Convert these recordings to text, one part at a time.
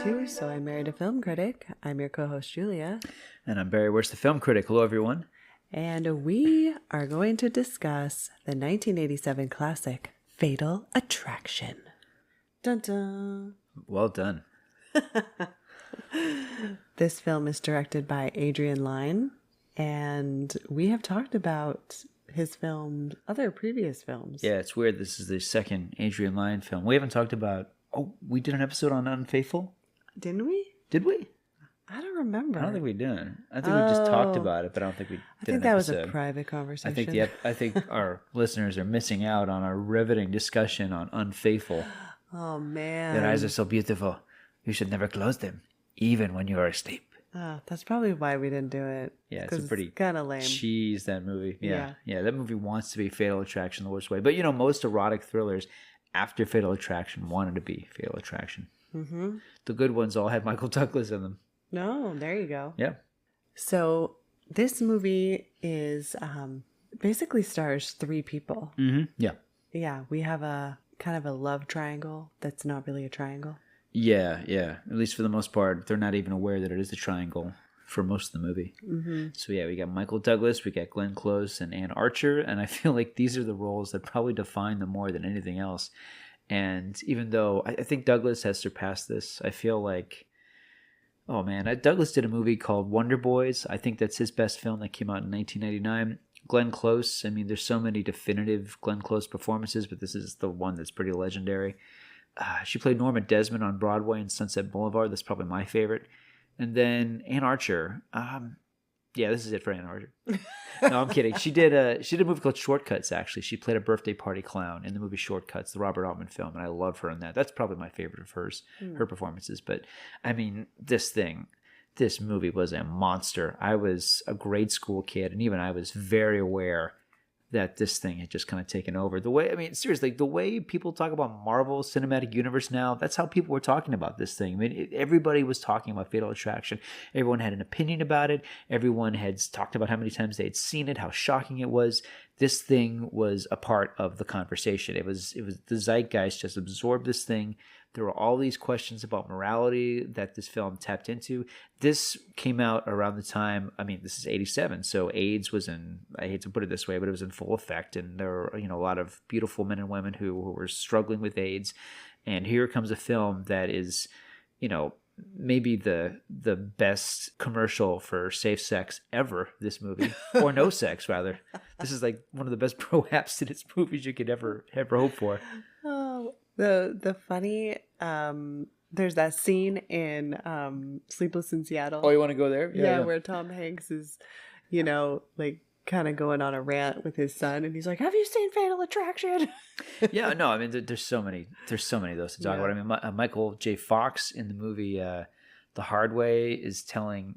to So I Married a Film Critic. I'm your co-host, Julia. And I'm Barry Worst, the film critic. Hello, everyone. And we are going to discuss the 1987 classic, Fatal Attraction. Dun dun. Well done. This film is directed by Adrian Lyne, and we have talked about his films, other previous films. Yeah, it's weird. This is the second Adrian Lyne film. We haven't talked about... Oh, we did an episode on Unfaithful? Didn't we? Did we? I don't remember. I don't think we did. I think we just talked about it, but I don't think we did I think an that episode. was a private conversation. I think our listeners are missing out on our riveting discussion on Unfaithful. Oh, man. Your eyes are so beautiful. You should never close them, even when you are asleep. Oh, that's probably why we didn't do it. Yeah, it's a pretty kind of lame. cheese, that movie. Yeah, that movie wants to be Fatal Attraction the worst way. But, you know, most erotic thrillers after Fatal Attraction wanted to be Fatal Attraction. Mm-hmm. The good ones all had Michael Douglas in them. No, there you go. Yeah. So this movie is basically stars three people. Mm-hmm. Yeah. Yeah, we have a kind of a love triangle that's not really a triangle. Yeah. At least for the most part, they're not even aware that it is a triangle for most of the movie. Mm-hmm. So yeah, we got Michael Douglas, we got Glenn Close, and Anne Archer, and I feel like these are the roles that probably define them more than anything else. And even though I think Douglas has surpassed this, I feel like, oh man, Douglas did a movie called Wonder Boys. I think that's his best film that came out in 1999. Glenn Close, I mean, there's so many definitive Glenn Close performances, but this is the one that's pretty legendary. She played Norma Desmond on Broadway in Sunset Boulevard. That's probably my favorite. And then Anne Archer. Yeah, this is it for Anne Archer. No, I'm kidding. She did a movie called Shortcuts, actually. She played a birthday party clown in the movie Shortcuts, the Robert Altman film, and I love her in that. That's probably my favorite of hers, her performances. But, I mean, this movie was a monster. I was a grade school kid, and even I was very aware that this thing had just kind of taken over. The way people talk about Marvel Cinematic Universe now, that's how people were talking about this thing. I mean, everybody was talking about Fatal Attraction. Everyone had an opinion about it. Everyone had talked about how many times they had seen it, how shocking it was. This thing was a part of the conversation. It was the zeitgeist just absorbed this thing. There were all these questions about morality that this film tapped into. This came out around the time, I mean, this is 87, so AIDS was in, I hate to put it this way, but it was in full effect, and there were, you know, a lot of beautiful men and women who were struggling with AIDS. And here comes a film that is, you know, maybe the best commercial for safe sex ever, this movie, or no sex, rather. This is like one of the best pro-abstinence movies you could ever hope for. Oh, the funny, there's that scene in Sleepless in Seattle. Oh, you want to go there? Yeah, where Tom Hanks is, you know, like kind of going on a rant with his son, and he's like, "Have you seen Fatal Attraction?" Yeah, no, I mean, there's so many of those to talk about. I mean, Michael J. Fox in the movie The Hard Way is telling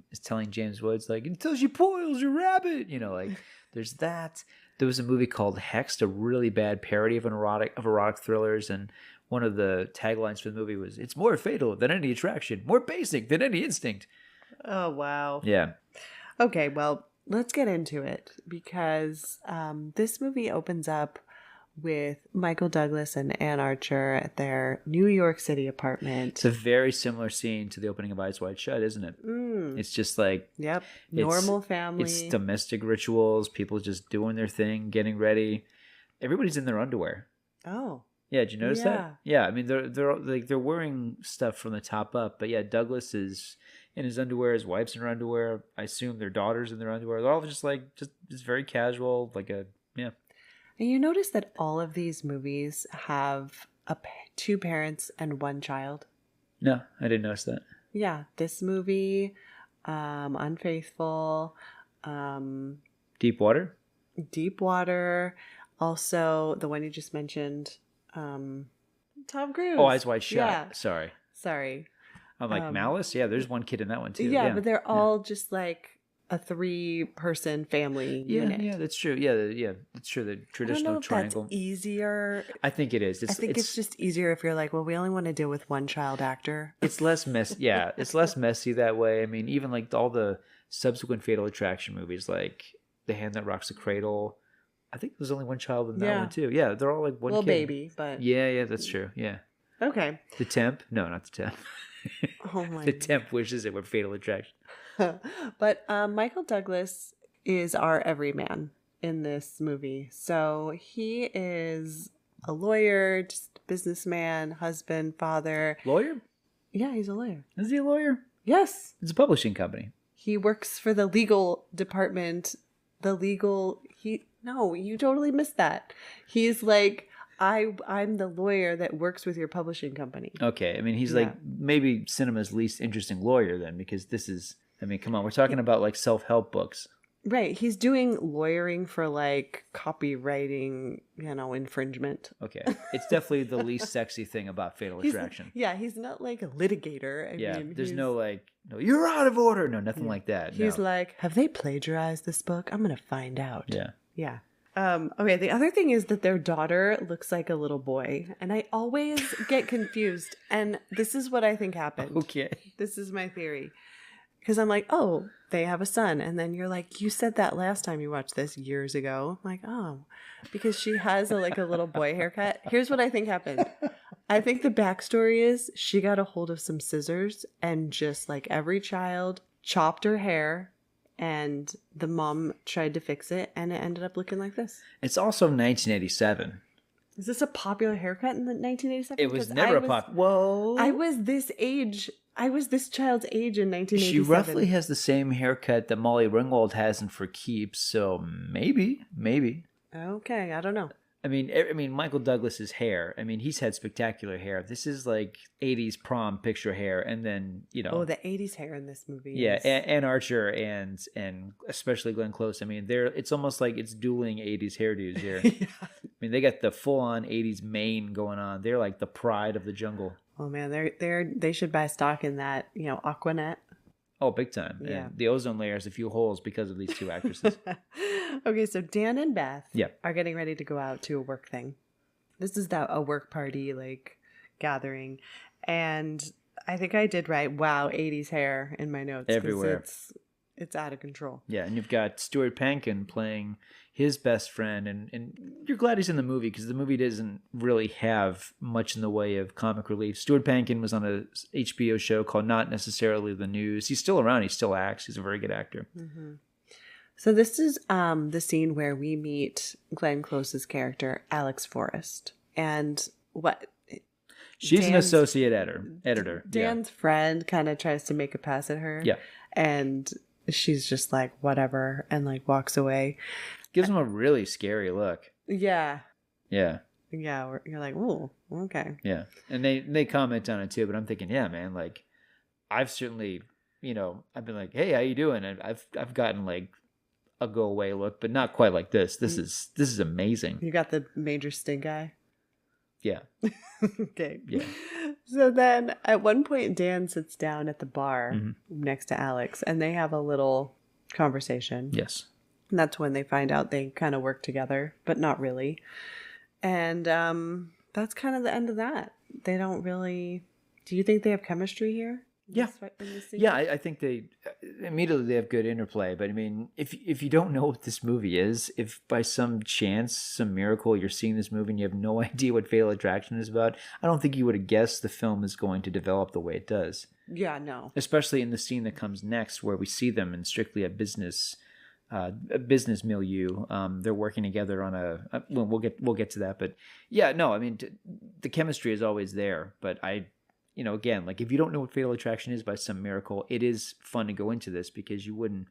James Woods, like, until she boils your rabbit, you know, like, there's that. There was a movie called Hexed, a really bad parody of erotic thrillers, and one of the taglines for the movie was, "It's more fatal than any attraction, more basic than any instinct." Oh, wow. Yeah. Okay, well, let's get into it, because this movie opens up with Michael Douglas and Anne Archer at their New York City apartment. It's a very similar scene to the opening of Eyes Wide Shut, isn't it? It's just like... Yep. Normal family. It's domestic rituals, people just doing their thing, getting ready. Everybody's in their underwear. Oh. Yeah, did you notice that? Yeah, I mean, they're wearing stuff from the top up, but yeah, Douglas is in his underwear, his wife's in her underwear. I assume their daughter's in their underwear. They're all just very casual, yeah. And you notice that all of these movies have two parents and one child? No, I didn't notice that. Yeah, this movie, Unfaithful, Deep Water, also the one you just mentioned, Tom Cruise. Oh, Eyes Wide Shut. Yeah. Sorry. I'm like, Malice? Yeah, there's one kid in that one too. Yeah, but they're all just like a 3-person family unit. Yeah, that's true. Yeah, that's true. The traditional triangle. That's easier. I think it is. I think it's just easier if you're like, well, we only want to deal with one child actor. It's less messy. Yeah, it's less messy that way. I mean, even like all the subsequent Fatal Attraction movies, like The Hand That Rocks the Cradle. I think there's only one child in that one too. Yeah, they're all like one kid. Baby, but yeah, that's true. Yeah. Okay. The Temp? No, not The Temp. Oh my The temp wishes it were Fatal Attraction. But Michael Douglas is our everyman in this movie. So he is a lawyer, just a businessman, husband, father. Lawyer? Yeah, he's a lawyer. Is he a lawyer? Yes. It's a publishing company. He works for the legal department. No, you totally missed that. He's like, I'm the lawyer that works with your publishing company. Okay. I mean, he's like maybe cinema's least interesting lawyer then, because this is, I mean, come on, we're talking about like self-help books. Right. He's doing lawyering for like copywriting, infringement. Okay. It's definitely the least sexy thing about Fatal Attraction. He's not like a litigator. I mean, there's no like, no, you're out of order. No, nothing like that. He's like, have they plagiarized this book? I'm going to find out. Yeah. Yeah. Okay, the other thing is that their daughter looks like a little boy, and I always get confused, and this is what I think happened. Okay. This is my theory. Because I'm like, oh, they have a son. And then you're like, you said that last time you watched this years ago. I'm like, oh, because she has a little boy haircut. Here's what I think happened. I think the backstory is she got a hold of some scissors and just like every child chopped her hair, and the mom tried to fix it, and it ended up looking like this. It's also 1987. Is this a popular haircut in the 1987? It was never a pop. Whoa. I was this age. I was this child's age in 1987. She roughly has the same haircut that Molly Ringwald has in For Keeps, so maybe. Okay, I don't know. I mean, Michael Douglas's hair. I mean, he's had spectacular hair. This is like 80s prom picture hair, and then Oh, the 80s hair in this movie. Yeah, Ann Archer and especially Glenn Close. I mean, it's almost like it's dueling 80s hairdos here. Yeah. I mean, they got the full-on 80s mane going on. They're like the pride of the jungle. Oh man, they should buy stock in that, Aquanet. Oh, big time. Yeah. And the ozone layer has a few holes because of these two actresses. Okay, so Dan and Beth are getting ready to go out to a work thing. This is a work party, like, gathering. And I think I did write, wow, 80s hair in my notes. Everywhere. It's out of control. Yeah, and you've got Stuart Pankin playing his best friend, and you're glad he's in the movie because the movie doesn't really have much in the way of comic relief. Stuart Pankin was on a HBO show called Not Necessarily the News. He's still around. He still acts. He's a very good actor. Mm-hmm. So this is the scene where we meet Glenn Close's character, Alex Forrest. And what... She's an associate editor. Dan's friend kind of tries to make a pass at her. Yeah. And she's just like, whatever, and like walks away. Gives him a really scary look. Yeah. Yeah. Yeah. You're like, oh, okay. Yeah. And they comment on it too, but I'm thinking, yeah, man, like I've certainly, I've been like, hey, how you doing? And I've gotten like a go away look, but not quite like this. This is amazing. You got the major stink eye? Yeah. Okay. Yeah. So then at one point, Dan sits down at the bar next to Alex, and they have a little conversation. Yes. And that's when they find out they kind of work together, but not really. And that's kind of the end of that. They don't really... Do you think they have chemistry here? Yeah. Yeah, I think they have good interplay. But I mean, if you don't know what this movie is, if by some chance, some miracle, you're seeing this movie and you have no idea what Fatal Attraction is about, I don't think you would have guessed the film is going to develop the way it does. Yeah, no. Especially in the scene that comes next, where we see them in strictly a business milieu. They're working together on we'll get to that. But yeah, no, I mean, the chemistry is always there. But again, like if you don't know what Fatal Attraction is by some miracle, it is fun to go into this because you wouldn't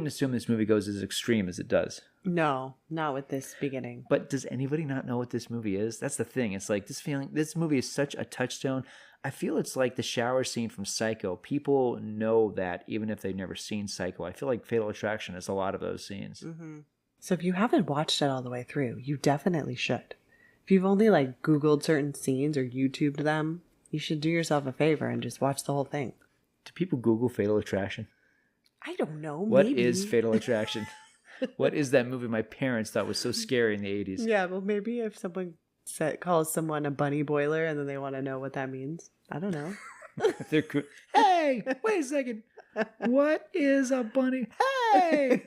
assume this movie goes as extreme as it does. No, not with this beginning. But does anybody not know what this movie is? That's the thing. It's like this movie is such a touchstone. I feel it's like the shower scene from Psycho. People know that even if they've never seen Psycho. I feel like Fatal Attraction is a lot of those scenes. Mm-hmm. So if you haven't watched it all the way through, you definitely should. If you've only like Googled certain scenes or YouTubed them, you should do yourself a favor and just watch the whole thing. Do people Google Fatal Attraction? I don't know. What maybe. is Fatal Attraction? What is that movie my parents thought was so scary in the 80s? Yeah, well, maybe if someone calls someone a bunny boiler and then they want to know what that means. I don't know. Hey, wait a second. What is a bunny? Hey!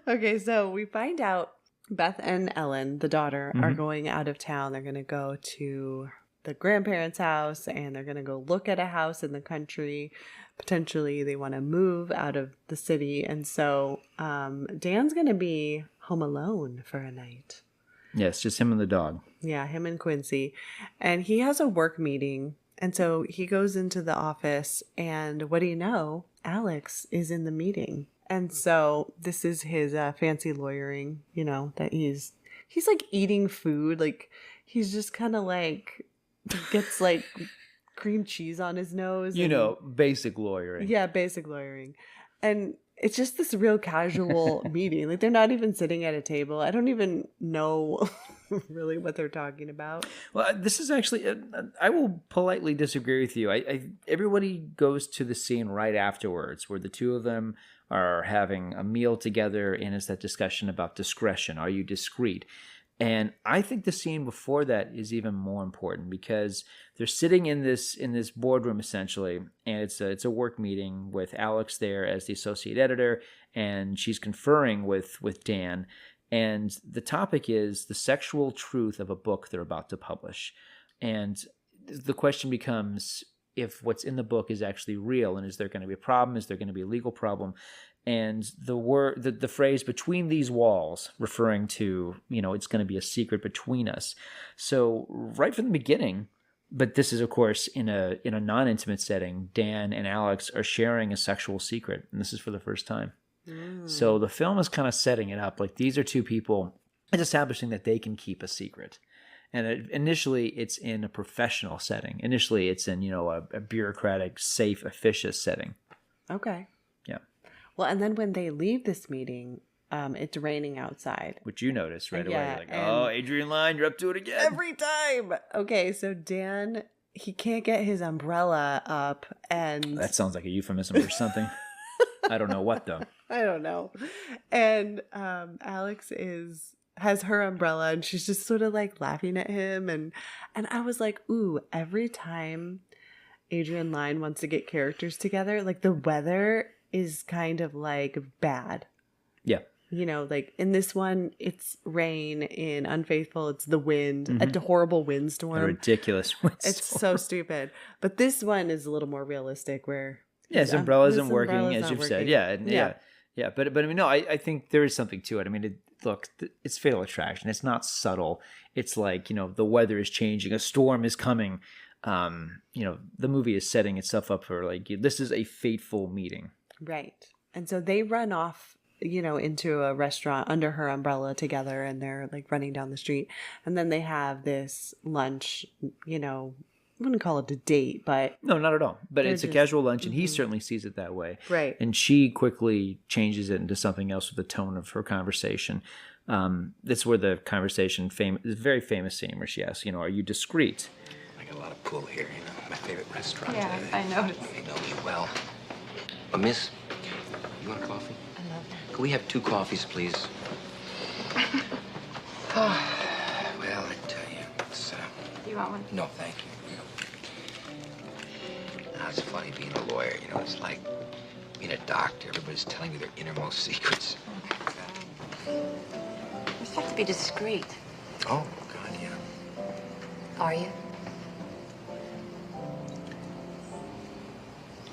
Okay, so we find out Beth and Ellen, the daughter, are going out of town. They're going to go to the grandparents' house, and they're going to go look at a house in the country. Potentially, they want to move out of the city. And so Dan's going to be home alone for a night. Yes, just him and the dog. Yeah, him and Quincy. And he has a work meeting. And so he goes into the office, and what do you know? Alex is in the meeting. And so this is his fancy lawyering, you know, that he's like eating food. Like he's just kind of like gets like cream cheese on his nose. You know, basic lawyering. Yeah, basic lawyering. And it's just this real casual meeting. Like they're not even sitting at a table. I don't even know really what they're talking about. Well, this is actually, I will politely disagree with you. Everybody goes to the scene right afterwards where the two of them are having a meal together, and it's that discussion about discretion. Are you discreet? And I think the scene before that is even more important because they're sitting in this boardroom essentially, and it's a work meeting with Alex there as the associate editor, and she's conferring with Dan. And the topic is the sexual truth of a book they're about to publish. And the question becomes if what's in the book is actually real, and is there going to be a problem? Is there going to be a legal problem? And the phrase "between these walls" referring to, you know, it's going to be a secret between us. So right from the beginning, but this is of course in a non-intimate setting, Dan and Alex are sharing a sexual secret, and this is for the first time. So the film is kind of setting it up like these are two people and establishing that they can keep a secret. And initially it's in a professional setting. Initially it's in, you know, a bureaucratic, safe, officious setting. Okay. Yeah. Well, and then when they leave this meeting, it's raining outside. Which you notice right away. Yeah, You're like, oh, Adrian Lyne, you're up to it again. Every time. Okay, so Dan, he can't get his umbrella up, and... That sounds like a euphemism for something. I don't know what, though. I don't know. And Alex has her umbrella, and she's just sort of like laughing at him. And I was like, ooh, every time Adrian Lyne wants to get characters together, like the weather is kind of like bad. Yeah. You know, like in this one, it's rain. In Unfaithful, it's the wind, a horrible windstorm. A ridiculous windstorm. It's so stupid. But this one is a little more realistic where... Yeah, his umbrella isn't working, as you've said. Yeah. But I mean, no, I think there is something to it. I mean, look, it's Fatal Attraction. It's not subtle. It's like, you know, the weather is changing. A storm is coming. You know, the movie is setting itself up for like, this is a fateful meeting. Right. And so they run off, you know, into a restaurant under her umbrella together, and they're like running down the street. And then they have this lunch, you know, I wouldn't call it a date, but... No, not at all. But it's a casual lunch, and he certainly sees it that way. Right. And she quickly changes it into something else with the tone of her conversation. That's where the conversation, very famous scene where she asks, you know, are you discreet? I got a lot of pull here, you know, my favorite restaurant. Yeah, I noticed. You know me well. Miss, you want a coffee? I love it. Could we have 2 coffees, please? Well, I tell you, it's... You want one? No, thank you. It's funny being a lawyer, you know, it's like being a doctor. Everybody's telling you their innermost secrets. Oh, God. You just have to be discreet. Oh, God, yeah. Are you?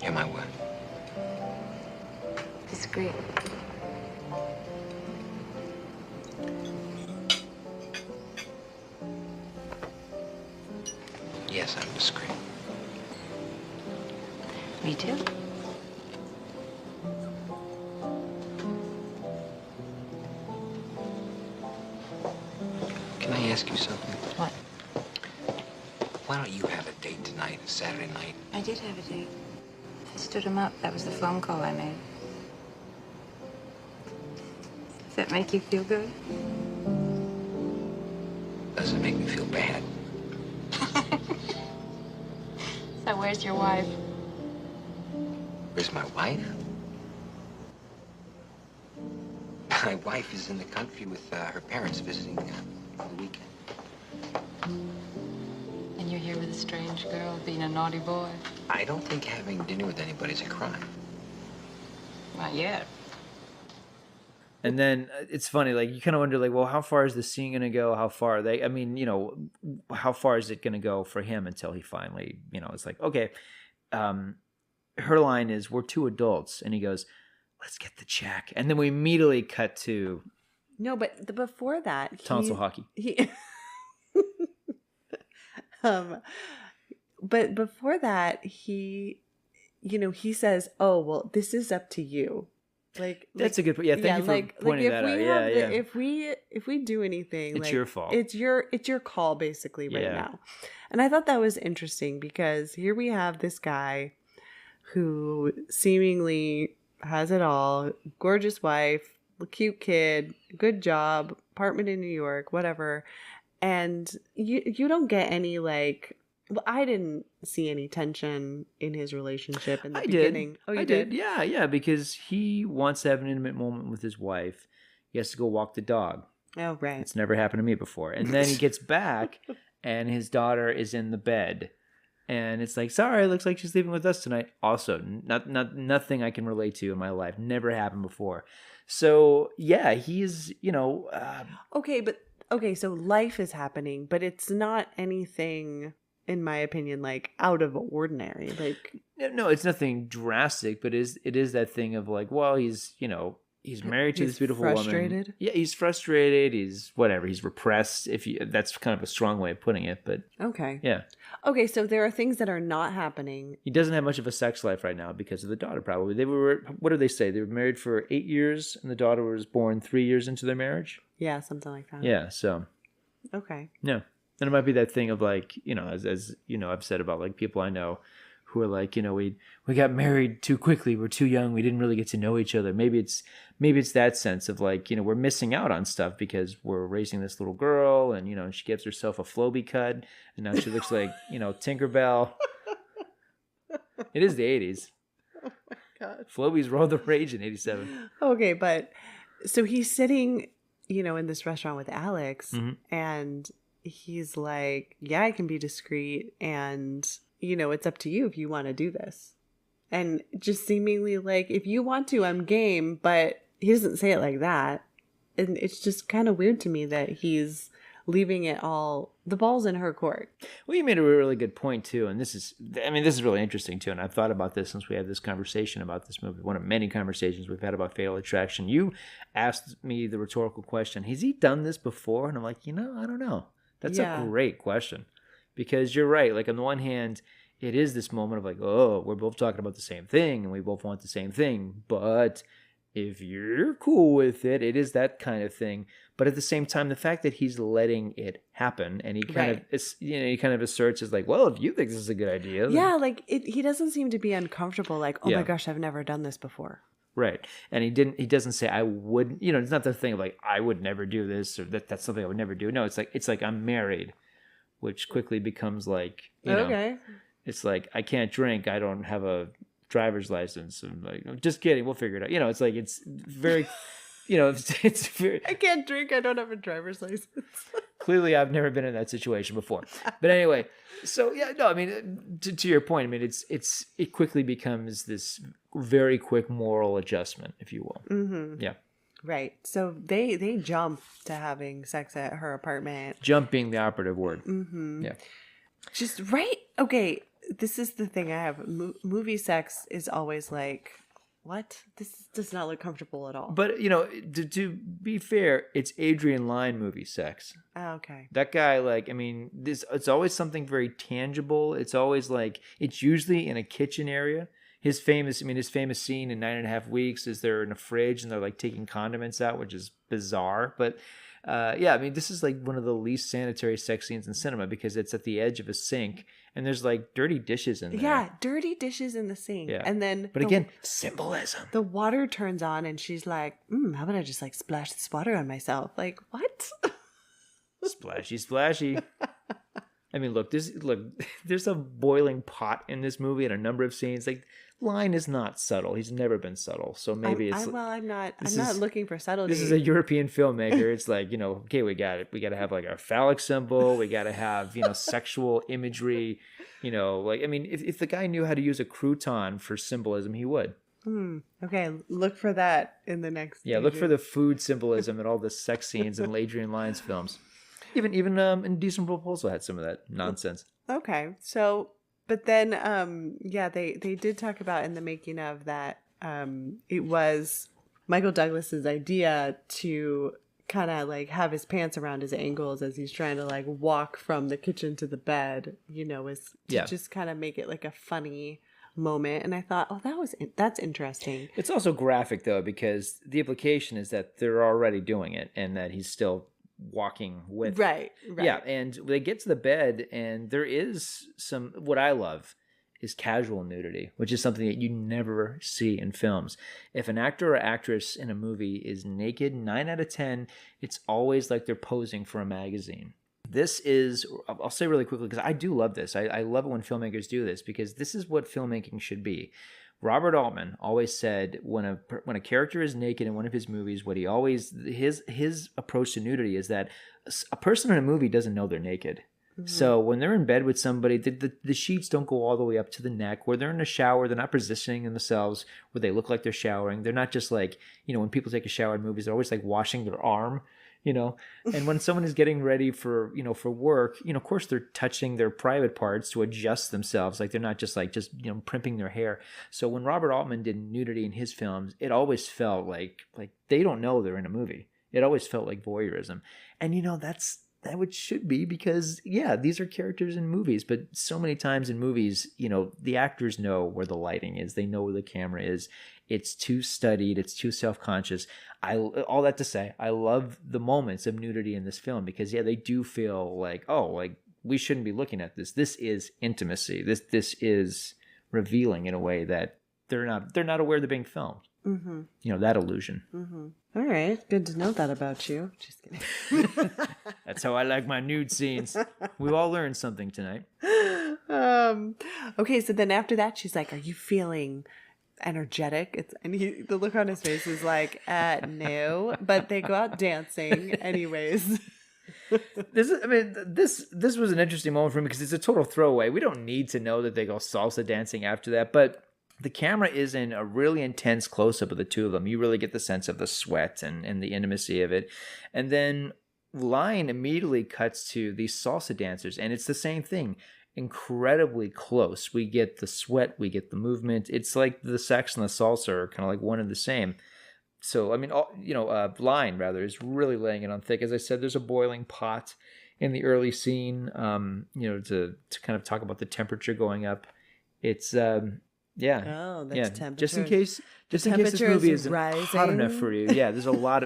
Am I what? Discreet. Yes, I'm discreet. Me too. Can I ask you something? What? Why don't you have a date tonight, Saturday night? I did have a date. I stood him up. That was the phone call I made. Does that make you feel good? Does it make me feel bad? So where's your wife? Where's my wife? My wife is in the country with her parents visiting for the weekend. And you're here with a strange girl being a naughty boy? I don't think having dinner with anybody's a crime. Not yet. And then it's funny, like you kind of wonder, like, well, how far is the scene going to go? How far are they? I mean, how far is it going to go for him until he finally, it's like, okay. Her line is, "We're two adults," and he goes, "Let's get the check." And then we immediately cut to No, but before that, tonsil hockey. He, but before that, he says, "Oh, well, this is up to you." That's a good point. Yeah, thank you for pointing that out. Yeah. If we do anything, it's your fault. It's your call basically right now. And I thought that was interesting because here we have this guy who seemingly has it all, gorgeous wife, cute kid, good job, apartment in New York, whatever. And you don't get any well, I didn't see any tension in his relationship in the beginning. Oh, you did? Yeah, because he wants to have an intimate moment with his wife. He has to go walk the dog. Oh, right. It's never happened to me before. And then he gets back and his daughter is in the bed. And it's like, sorry, it looks like she's leaving with us tonight. Also, nothing I can relate to in my life. Never happened before. So, yeah, he's, Okay, so life is happening, but it's not anything, in my opinion, out of ordinary. No, it's nothing drastic, but it is that thing of well, he's married to this beautiful frustrated. Woman. Yeah, he's frustrated. He's whatever. He's repressed. That's kind of a strong way of putting it, but okay. Yeah. Okay, so there are things that are not happening. He doesn't have much of a sex life right now because of the daughter. Probably what did they say? They were married for 8 years, and the daughter was born 3 years into their marriage. Yeah, something like that. Yeah. So. Okay. Yeah, and it might be that thing of as I've said about people I know who are we got married too quickly, we're too young, we didn't really get to know each other. Maybe it's that sense of we're missing out on stuff because we're raising this little girl and she gives herself a Floby cut and now she looks like Tinkerbell. It is the 80s. Oh my God. Flobies were all the rage in 87. Okay, but so he's sitting in this restaurant with Alex, mm-hmm. and he's like, yeah, I can be discreet, and it's up to you if you want to do this. And just seemingly if you want to, I'm game, but he doesn't say it like that. And it's just kind of weird to me that he's leaving it all, the ball's in her court. Well, you made a really good point too, and this is really interesting too, and I've thought about this since we had this conversation about this movie, one of many conversations we've had about Fatal Attraction. You asked me the rhetorical question, has he done this before? And I'm like, I don't know. That's a great question, because you're right. On the one hand, it is this moment of oh, we're both talking about the same thing, and we both want the same thing, but if you're cool with it, it is that kind of thing. But at the same time, the fact that he's letting it happen, and he kind of asserts as well, if you think this is a good idea, then... yeah, he doesn't seem to be uncomfortable. Oh my gosh, I've never done this before. Right, and he doesn't say I wouldn't. It's not the thing of I would never do this, or that's something I would never do. No, it's like I'm married, which quickly becomes okay. It's I can't drink. I don't have a driver's license. I'm just kidding. We'll figure it out. It's very, it's very. I can't drink. I don't have a driver's license. Clearly, I've never been in that situation before. But anyway, so yeah, no, I mean, to your point, I mean, it quickly becomes this very quick moral adjustment, if you will. Mm-hmm. Yeah. Right. So they jump to having sex at her apartment. Jump being the operative word. Mm-hmm. Yeah. Just right. Okay. This is the thing I have. Movie sex is always what? This does not look comfortable at all. But, to be fair, it's Adrian Lyne movie sex. Oh, okay. That guy, it's always something very tangible. It's always it's usually in a kitchen area. His famous scene in 9.5 Weeks is they're in a fridge and they're taking condiments out, which is bizarre. But this is one of the least sanitary sex scenes in cinema because it's at the edge of a sink and there's dirty dishes in there. Yeah, dirty dishes in the sink. Yeah. And then but again, symbolism. The water turns on and she's like, how about I just splash this water on myself? What? Splashy. I mean, there's a boiling pot in this movie in a number of scenes. Lyne is not subtle. He's never been subtle. So maybe I'm not looking for subtlety. This is a European filmmaker. It's okay, we got it. We got to have our phallic symbol. We got to have, sexual imagery, if the guy knew how to use a crouton for symbolism, he would. Okay, look for that in the next. Yeah, look for the food symbolism in all the sex scenes in Adrian Lyne's films. Even Indecent Proposal had some of that nonsense. Okay, so but then yeah, they did talk about in the making of that it was Michael Douglas's idea to kind of like have his pants around his ankles as he's trying to like walk from the kitchen to the bed, you know, is to just kind of make it like a funny moment. And I thought, oh, that's interesting. It's also graphic though, because the implication is that they're already doing it and that he's still walking with. Right. Yeah, and they get to the bed and there is some, what I love is casual nudity, which is something that you never see in films. If an actor or actress in a movie is naked, 9 out of 10, it's always like they're posing for a magazine. This is, I'll say really quickly, because I do love this. I love it when filmmakers do this, because this is what filmmaking should be. Robert Altman always said when a character is naked in one of his movies, what he always, his approach to nudity is that a person in a movie doesn't know they're naked. So when they're in bed with somebody, the sheets don't go all the way up to the neck. Where they're in a shower, they're not positioning themselves where they look like they're showering. They're not just like, you know, when people take a shower in movies, they're always like washing their arm, you know. And when someone is getting ready for, you know, for work, you know, of course they're touching their private parts to adjust themselves. Like they're not just you know, primping their hair. So when Robert Altman did nudity in his films, it always felt like they don't know they're in a movie. It always felt like voyeurism. And, you know, that it should be, because yeah, these are characters in movies, but so many times in movies, you know, the actors know where the lighting is, they know where the camera is. It's too studied, it's too self-conscious. All that to say, I love the moments of nudity in this film, because yeah, they do feel like, oh, like we shouldn't be looking at this. This is intimacy. This is revealing in a way that they're not aware they're being filmed. You know, that illusion. All right, good to know that about you. Just kidding. That's how I like my nude scenes. We all learned something tonight. Okay, so then after that, she's like, "Are you feeling energetic?" The look on his face is like, "No," but they go out dancing anyways. This was an interesting moment for me, because it's a total throwaway. We don't need to know that they go salsa dancing after that, but the camera is in a really intense close-up of the two of them. You really get the sense of the sweat and the intimacy of it. And then Lyne immediately cuts to these salsa dancers, and it's the same thing. Incredibly close. We get the sweat, we get the movement. It's like the sex and the salsa are kind of like one and the same. So, I mean, Lyne, rather, is really laying it on thick. As I said, there's a boiling pot in the early scene, you know, to kind of talk about the temperature going up. It's... yeah. Oh, that's temperature. Just in case this movie isn't hot enough for you. Yeah, there's a lot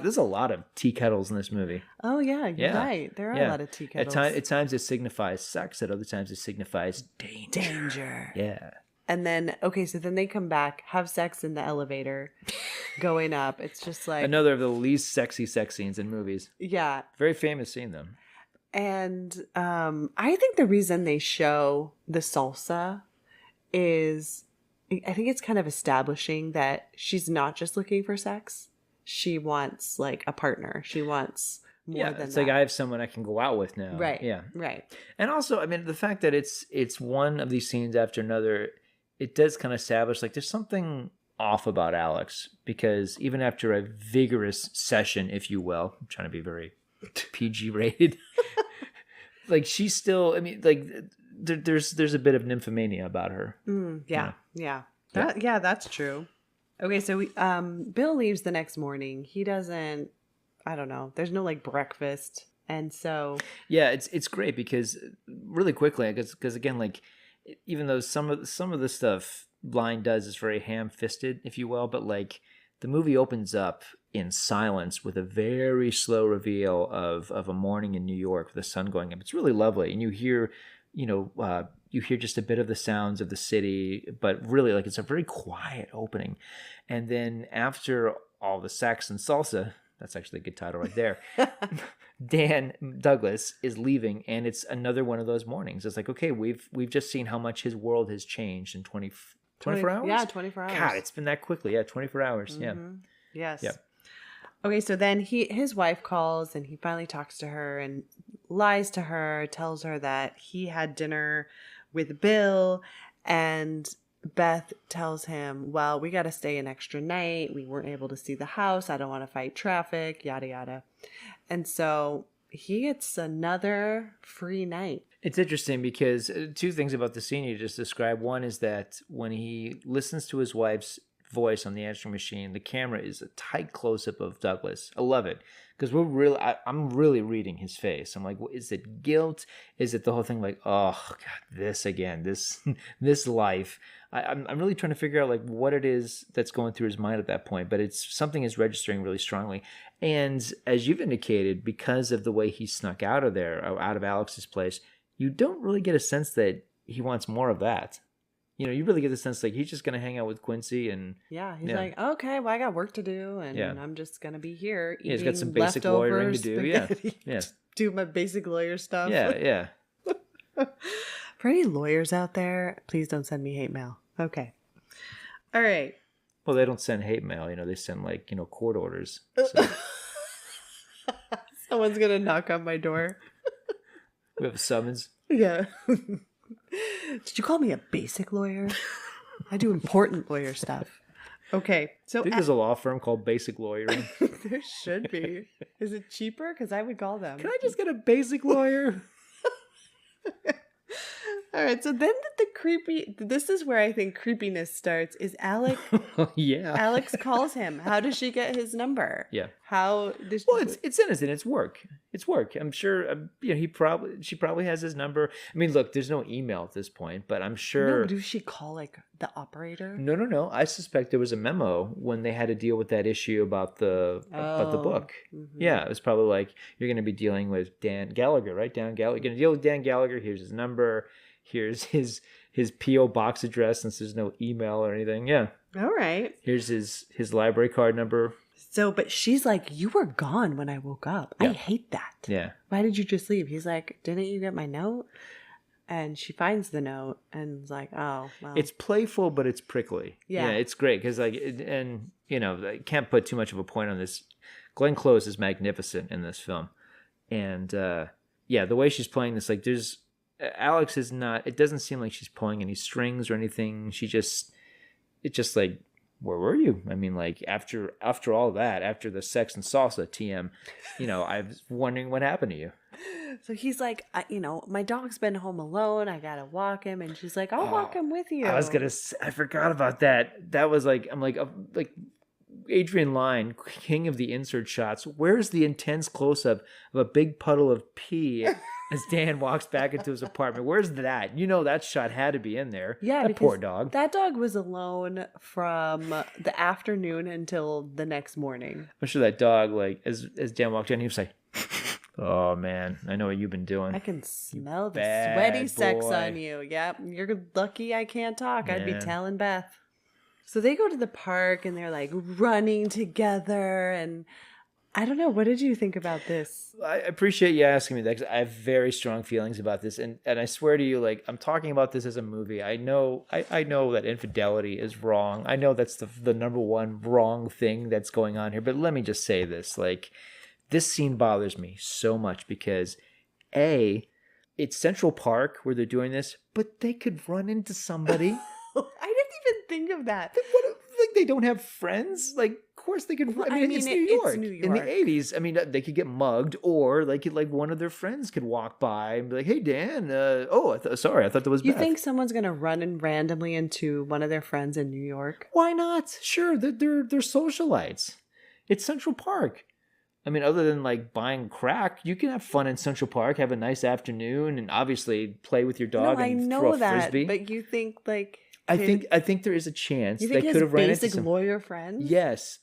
of tea kettles in this movie. Oh yeah, you're right. There are a lot of tea kettles. At times it signifies sex. At other times it signifies danger. Yeah. And then so then they come back, have sex in the elevator, going up. It's just like another of the least sexy sex scenes in movies. Yeah. Very famous scene though. And I think the reason they show the salsa is, I think it's kind of establishing that she's not just looking for sex. She wants like a partner. She wants more than it's that. like I have someone I can go out with now. Right. Yeah. Right. And also, I mean, the fact that it's one of these scenes after another, it does kind of establish like there's something off about Alex, because even after a vigorous session, if you will, I'm trying to be very PG rated, like she's still, I mean, like there's a bit of nymphomania about her. Yeah. That's true. Okay, so Bill leaves the next morning. He doesn't, I don't know, there's no like breakfast. And so yeah, it's great because really quickly, because again, like even though some of the stuff Lyne does is very ham-fisted, if you will, but like the movie opens up in silence with a very slow reveal of a morning in New York with the sun going up. It's really lovely, and you hear just a bit of the sounds of the city, but really like it's a very quiet opening. And then after all the sex and salsa, that's actually a good title right there. Dan Douglas is leaving, and it's another one of those mornings. It's like, okay, we've just seen how much his world has changed in 24 hours? Yeah, 24 hours. God, it's been that quickly. Yeah, 24 hours. Yeah. Yes. Yeah. Okay, so then his wife calls, and he finally talks to her and lies to her, tells her that he had dinner with Bill, and Beth tells him, well, we got to stay an extra night. We weren't able to see the house. I don't want to fight traffic, yada, yada. And so he gets another free night. It's interesting because two things about the scene you just described. One is that when he listens to his wife's voice on the answering machine, the camera is a tight close-up of Douglas. I love it because I'm really reading his face. I'm like, is it guilt? Is it the whole thing like, oh God, this again, this life? I'm really trying to figure out like what it is that's going through his mind at that point, but it's something is registering really strongly. And as you've indicated, because of the way he snuck out of there, out of Alex's place, you don't really get a sense that he wants more of that. You know, you really get the sense like he's just going to hang out with Quincy and... Yeah, he's like, okay, well, I got work to do, and I'm just going to be here eating he's got some basic lawyering to do. Yeah. Do my basic lawyer stuff. Yeah. For any lawyers out there, please don't send me hate mail. Okay. All right. Well, they don't send hate mail. You know, they send like, court orders. So. Someone's going to knock on my door. We have a summons. Yeah. Did you call me a basic lawyer? I do important lawyer stuff. Okay. So I think there's a law firm called Basic Lawyering. There should be. Is it cheaper? Because I would call them. Can I just get a basic lawyer? All right. So then this is where I think creepiness starts, is Alex. Yeah. Alex calls him. How does she get his number? Yeah. How does Well, it's innocent. It's work. I'm sure, she probably has his number. I mean, look, there's no email at this point, but I'm sure. No, does she call like the operator? No. I suspect there was a memo when they had to deal with that issue about the book. Mm-hmm. Yeah, it was probably like, you're going to be dealing with Dan Gallagher, right? Dan Gallagher. You're going to deal with Dan Gallagher. Here's his number. Here's his P.O. box address, since there's no email or anything. Yeah. All right. Here's his library card number. So, but she's like, you were gone when I woke up. Yeah. I hate that. Yeah. Why did you just leave? He's like, didn't you get my note? And she finds the note and is like, oh, well. It's playful, but it's prickly. Yeah. It's great because I can't put too much of a point on this. Glenn Close is magnificent in this film. And the way she's playing this, like Alex is not, it doesn't seem like she's pulling any strings or anything. It's just like, where were you? I mean, like after all that, after the sex and salsa TM, I was wondering what happened to you. So he's like, my dog's been home alone. I got to walk him. And she's like, I'll walk him with you. I forgot about that. That was like, I'm like Adrian Lyne, king of the insert shots. Where's the intense close-up of a big puddle of pee as Dan walks back into his apartment? Where's that? That shot had to be in there. Yeah, that poor dog. That dog was alone from the afternoon until the next morning. I'm sure that dog, like, as Dan walked in, he was like, oh, man, I know what you've been doing. I can smell the sweaty sex on you. Yep, you're lucky I can't talk. Man. I'd be telling Beth. So they go to the park and they're like running together, and I don't know. What did you think about this? I appreciate you asking me that, because I have very strong feelings about this, and I swear to you, like, I'm talking about this as a movie. I know that infidelity is wrong. I know that's the number one wrong thing that's going on here. But let me just say this: like, this scene bothers me so much because, it's Central Park where they're doing this, but they could run into somebody. I didn't even think of that. Like, they don't have friends? Like, of course they could. I mean, it's New York. It's New York. In the 80s. I mean, they could get mugged, or one of their friends could walk by and be like, hey, Dan, sorry, I thought that was Beth. You think someone's going to run in randomly into one of their friends in New York? Why not? Sure, they're socialites. It's Central Park. I mean, other than like buying crack, you can have fun in Central Park, have a nice afternoon, and obviously play with your dog and throw a frisbee. But you think like... I think there is a chance they could have ran into basic lawyer friends? Yes.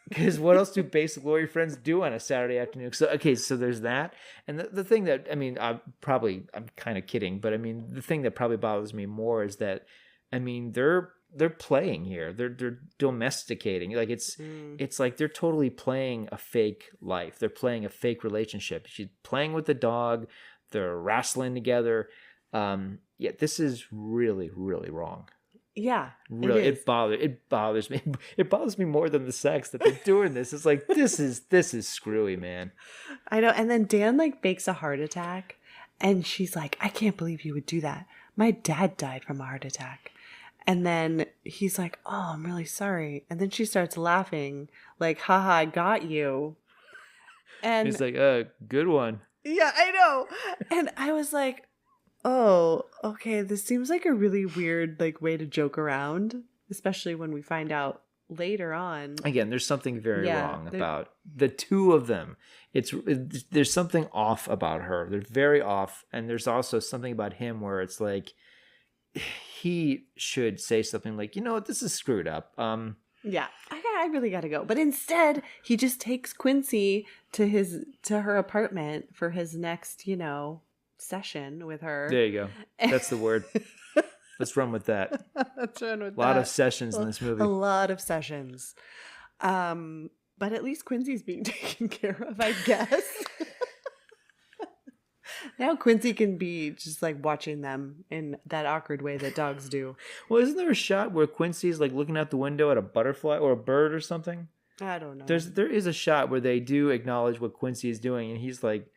Because what else do basic lawyer friends do on a Saturday afternoon? So there's that. And the thing that, I mean, I'm kind of kidding, but I mean, the thing that probably bothers me more is that, I mean, they're playing here. They're domesticating. Like it's like they're totally playing a fake life. They're playing a fake relationship. She's playing with the dog. They're wrestling together. This is really, really wrong. Yeah, really, it bothers me. It bothers me more than the sex that they're doing this. It's like this is screwy, man. I know. And then Dan like fakes a heart attack, and she's like, "I can't believe you would do that. My dad died from a heart attack." And then he's like, oh, I'm really sorry. And then she starts laughing like, haha, I got you. And He's like, good one. yeah, I know. And I was like, oh, okay, this seems like a really weird like way to joke around, especially when we find out later on. Again, there's something very Yeah, wrong about the two of them. There's something off about her. They're very off, and there's also something about him where it's like he should say something like, you know what, this is screwed up. Yeah, I really gotta go. But instead, he just takes Quincy to her apartment for his next, session with her. There you go. That's the word. Let's run with that. Let's run with A lot that. of sessions in this movie. A lot of sessions. But at least Quincy's being taken care of, I guess. Now Quincy can be just like watching them in that awkward way that dogs do. Well, isn't there a shot where Quincy's like looking out the window at a butterfly or a bird or something? I don't know. There is a shot where they do acknowledge what Quincy is doing, and he's like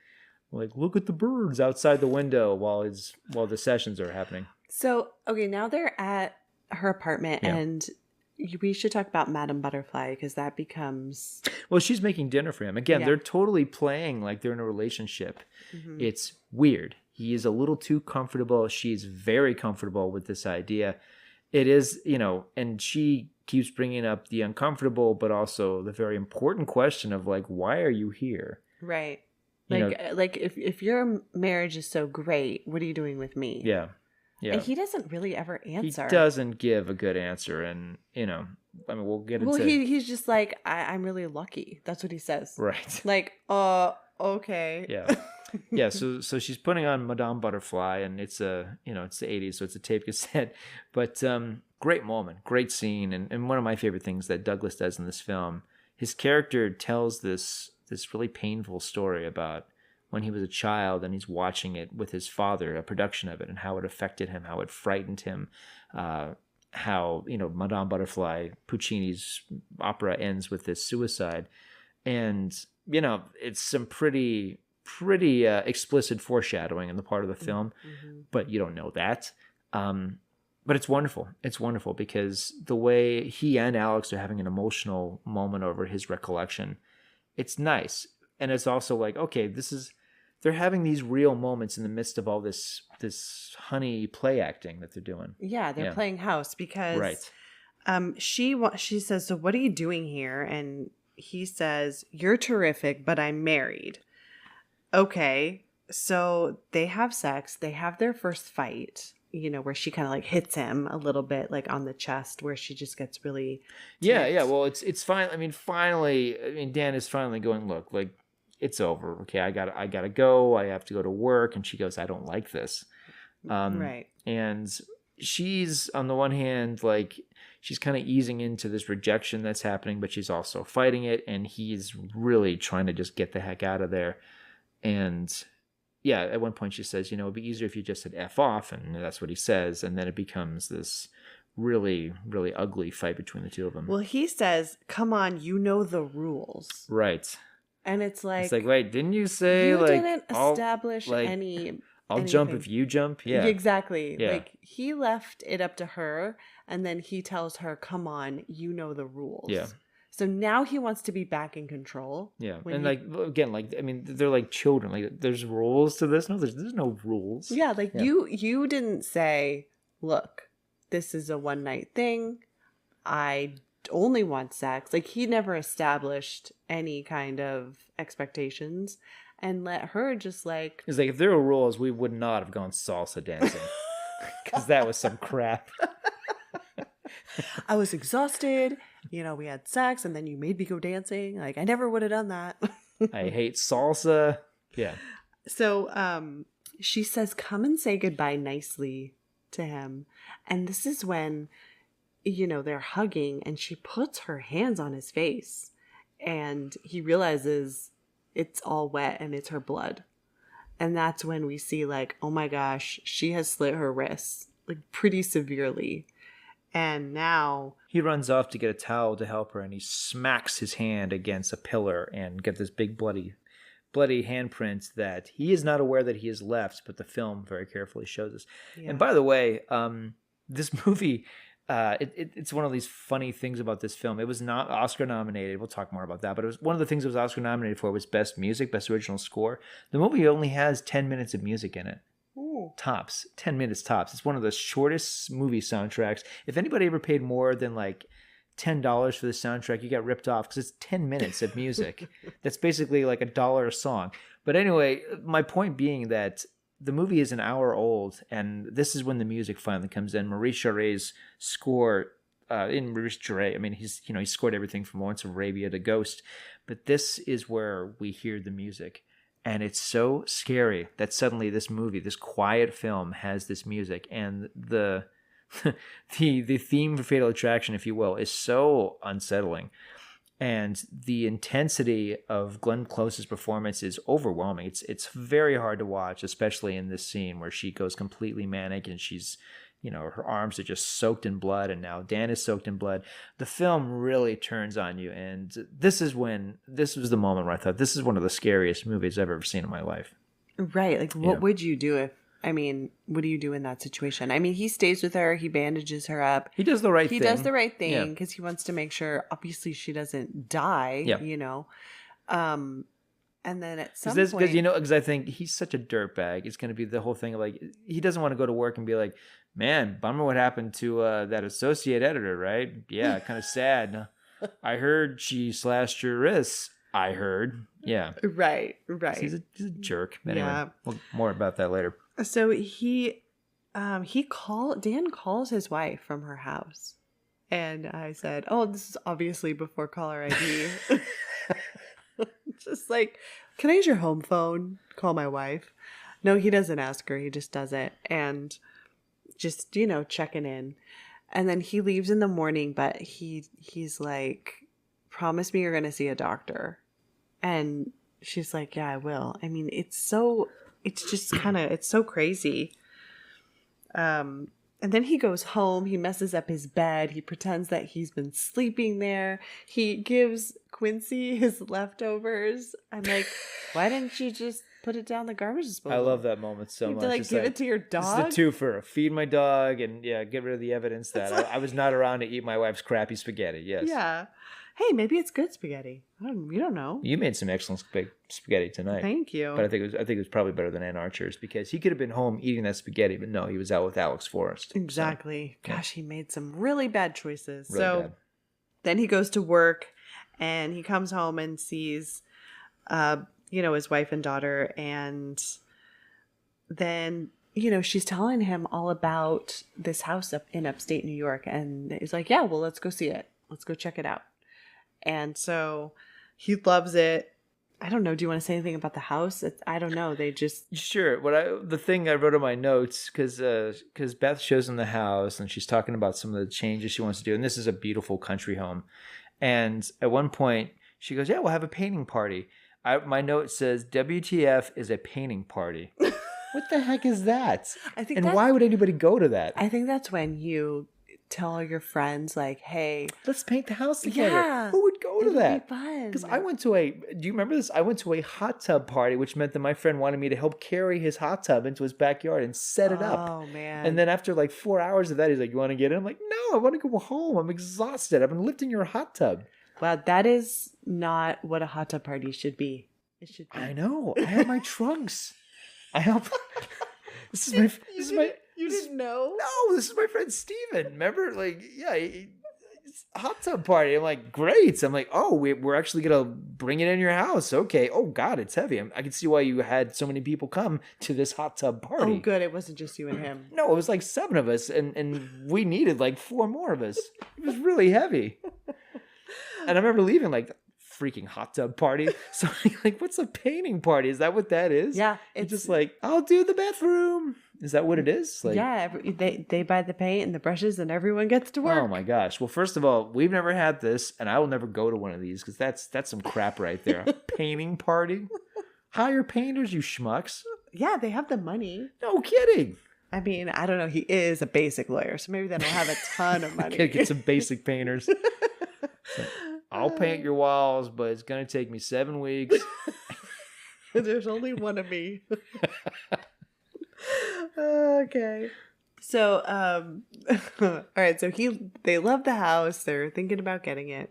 look at the birds outside the window while the sessions are happening. So okay, now they're at her apartment, and we should talk about Madame Butterfly because that becomes. Well, she's making dinner for him. Again, they're totally playing like they're in a relationship. Mm-hmm. It's weird. He is a little too comfortable. She's very comfortable with this idea. It is, and she keeps bringing up the uncomfortable, but also the very important question of like, why are you here? Right. Like if your marriage is so great, what are you doing with me? Yeah. Yeah. And he doesn't really ever answer. He doesn't give a good answer. And, we'll get into... Well, he's just like, I'm really lucky. That's what he says. Right. Like, okay. Yeah. Yeah, so she's putting on Madame Butterfly, and it's it's the 80s, so it's a tape cassette. But great moment, great scene. And one of my favorite things that Douglas does in this film, his character tells this really painful story about when he was a child and he's watching it with his father, a production of it, and how it affected him, how it frightened him, how, Madame Butterfly, Puccini's opera, ends with this suicide. And, it's some pretty explicit foreshadowing in the part of the film, but you don't know that. But it's wonderful. It's wonderful because the way he and Alex are having an emotional moment over his recollection, it's nice. And it's also like, okay, they're having these real moments in the midst of all this honey play acting that they're doing. Yeah, they're playing house because right. She says, so what are you doing here? And he says, you're terrific, but I'm married. Okay, so they have sex. They have their first fight, where she kind of like hits him a little bit like on the chest where she just gets really ticked. Yeah. Well, it's fine. Finally, Dan is finally going, look, like, it's over. Okay, I gotta go. I have to go to work. And she goes, I don't like this. Right. And she's, on the one hand, like, she's kind of easing into this rejection that's happening, but she's also fighting it. And he's really trying to just get the heck out of there. And yeah, at one point she says, it'd be easier if you just said F off. And that's what he says. And then it becomes this really, really ugly fight between the two of them. Well, he says, come on, you know the rules. Right. And it's like, wait, didn't you say you like didn't establish anything. Jump if you jump? Yeah. Exactly. Yeah. Like he left it up to her and then he tells her, come on, you know the rules. Yeah. So now he wants to be back in control. Yeah. And they're like children. Like there's rules to this. No, there's no rules. Yeah. Like you didn't say, look, this is a one night thing. I only want sex. Like he never established any kind of expectations and let her just like. It's like if there were rules, we would not have gone salsa dancing because that was some crap. I was exhausted. We had sex and then you made me go dancing. Like I never would have done that. I hate salsa. Yeah. So she says, come and say goodbye nicely to him. And this is when, they're hugging and she puts her hands on his face and he realizes it's all wet and it's her blood. And that's when we see like, oh my gosh, she has slit her wrists like pretty severely. And now he runs off to get a towel to help her and he smacks his hand against a pillar and get this big bloody handprint that he is not aware that he has left, but the film very carefully shows us. Yeah. And by the way, this movie, It's one of these funny things about this film. It was not Oscar nominated. We'll talk more about that. But it was one of the things it was Oscar nominated for was Best Music, Best Original Score. The movie only has 10 minutes of music in it. Ooh. Tops. 10 minutes tops. It's one of the shortest movie soundtracks. If anybody ever paid more than like $10 for the soundtrack, you got ripped off because it's 10 minutes of music. That's basically like $1 a song. But anyway, my point being that the movie is an hour old, and this is when the music finally comes in. Maurice Jarre's score, in Maurice Jarre, I mean, he scored everything from Lawrence of Arabia to Ghost, but this is where we hear the music. And it's so scary that suddenly this movie, this quiet film, has this music, and the theme for Fatal Attraction, if you will, is so unsettling. And the intensity of Glenn Close's performance is overwhelming. It's very hard to watch, especially in this scene where she goes completely manic and she's, her arms are just soaked in blood, and now Dan is soaked in blood. The film really turns on you, and this was the moment where I thought, this is one of the scariest movies I've ever seen in my life. Right. Like, what would you do what do you do in that situation? I mean, he stays with her. He bandages her up. He does the right thing. He does the right thing because he wants to make sure, obviously, she doesn't die, And then at some point... Because I think he's such a dirtbag. It's going to be the whole thing of like, he doesn't want to go to work and be like, man, bummer what happened to that associate editor, right? Yeah, kind of sad. I heard she slashed your wrists. I heard. Yeah. Right. He's a jerk. Anyway, more about that later. So Dan calls his wife from her house. And I said, oh, this is obviously before caller ID. Just like, can I use your home phone? Call my wife. No, he doesn't ask her. He just does it. And just, checking in. And then he leaves in the morning, but he's like, promise me you're going to see a doctor. And she's like, yeah, I will. I mean, it's so crazy. And then he goes home. He messes up his bed. He pretends that he's been sleeping there. He gives Quincy his leftovers. I'm like, why didn't you just put it down the garbage disposal? I love that moment so much. To give it to your dog? This is the twofer. Feed my dog and get rid of the evidence that I was not around to eat my wife's crappy spaghetti. Yes. Yeah. Hey, maybe it's good spaghetti. We don't know. You made some excellent spaghetti tonight. Thank you. But I think it was probably better than Ann Archer's because he could have been home eating that spaghetti, but no, he was out with Alex Forrest. Exactly. So, gosh, he made some really bad choices. Really bad. Then he goes to work and he comes home and sees, his wife and daughter. And then, she's telling him all about this house up in upstate New York. And he's like, yeah, well, let's go see it. Let's go check it out. And so he loves it. I don't know. Do you want to say anything about the house? I don't know. They just... Sure. The thing I wrote in my notes, because Beth shows him the house and she's talking about some of the changes she wants to do. And this is a beautiful country home. And at one point she goes, yeah, we'll have a painting party. My note says, WTF is a painting party. What the heck is that? Why would anybody go to that? I think that's when you tell all your friends, like, hey, let's paint the house together. Yeah, who would go to that? Be fun. Because do you remember this? I went to a hot tub party, which meant that my friend wanted me to help carry his hot tub into his backyard and set it up. Oh, man. And then after like 4 hours of that, he's like, you want to get in? I'm like, no, I want to go home. I'm exhausted. I've been lifting your hot tub. Wow, that is not what a hot tub party should be. It should be. I know. I have my trunks. I have... You didn't know? No, this is my friend Steven. Remember? Like, yeah, it's a hot tub party. I'm like, great. I'm like, oh, we're actually going to bring it in your house. Okay. Oh, God, it's heavy. I can see why you had so many people come to this hot tub party. Oh, good. It wasn't just you and him. No, it was like 7 of us, and we needed like 4 more of us. It was really heavy. And I remember leaving like, freaking hot tub party. So like, what's a painting party? Is that what that is? Yeah. It's just like, I'll do the bathroom. Is that what it is? Like, yeah. They buy the paint and the brushes and everyone gets to work. Oh my gosh. Well, first of all, we've never had this and I will never go to one of these because that's some crap right there. A painting party? Hire painters, you schmucks. Yeah, they have the money. No kidding. I mean, I don't know. He is a basic lawyer, so maybe they don't have a ton of money. Get some basic painters. I'll paint your walls, but it's going to take me 7 weeks. There's only one of me. Okay. So, all right. So they love the house. They're thinking about getting it.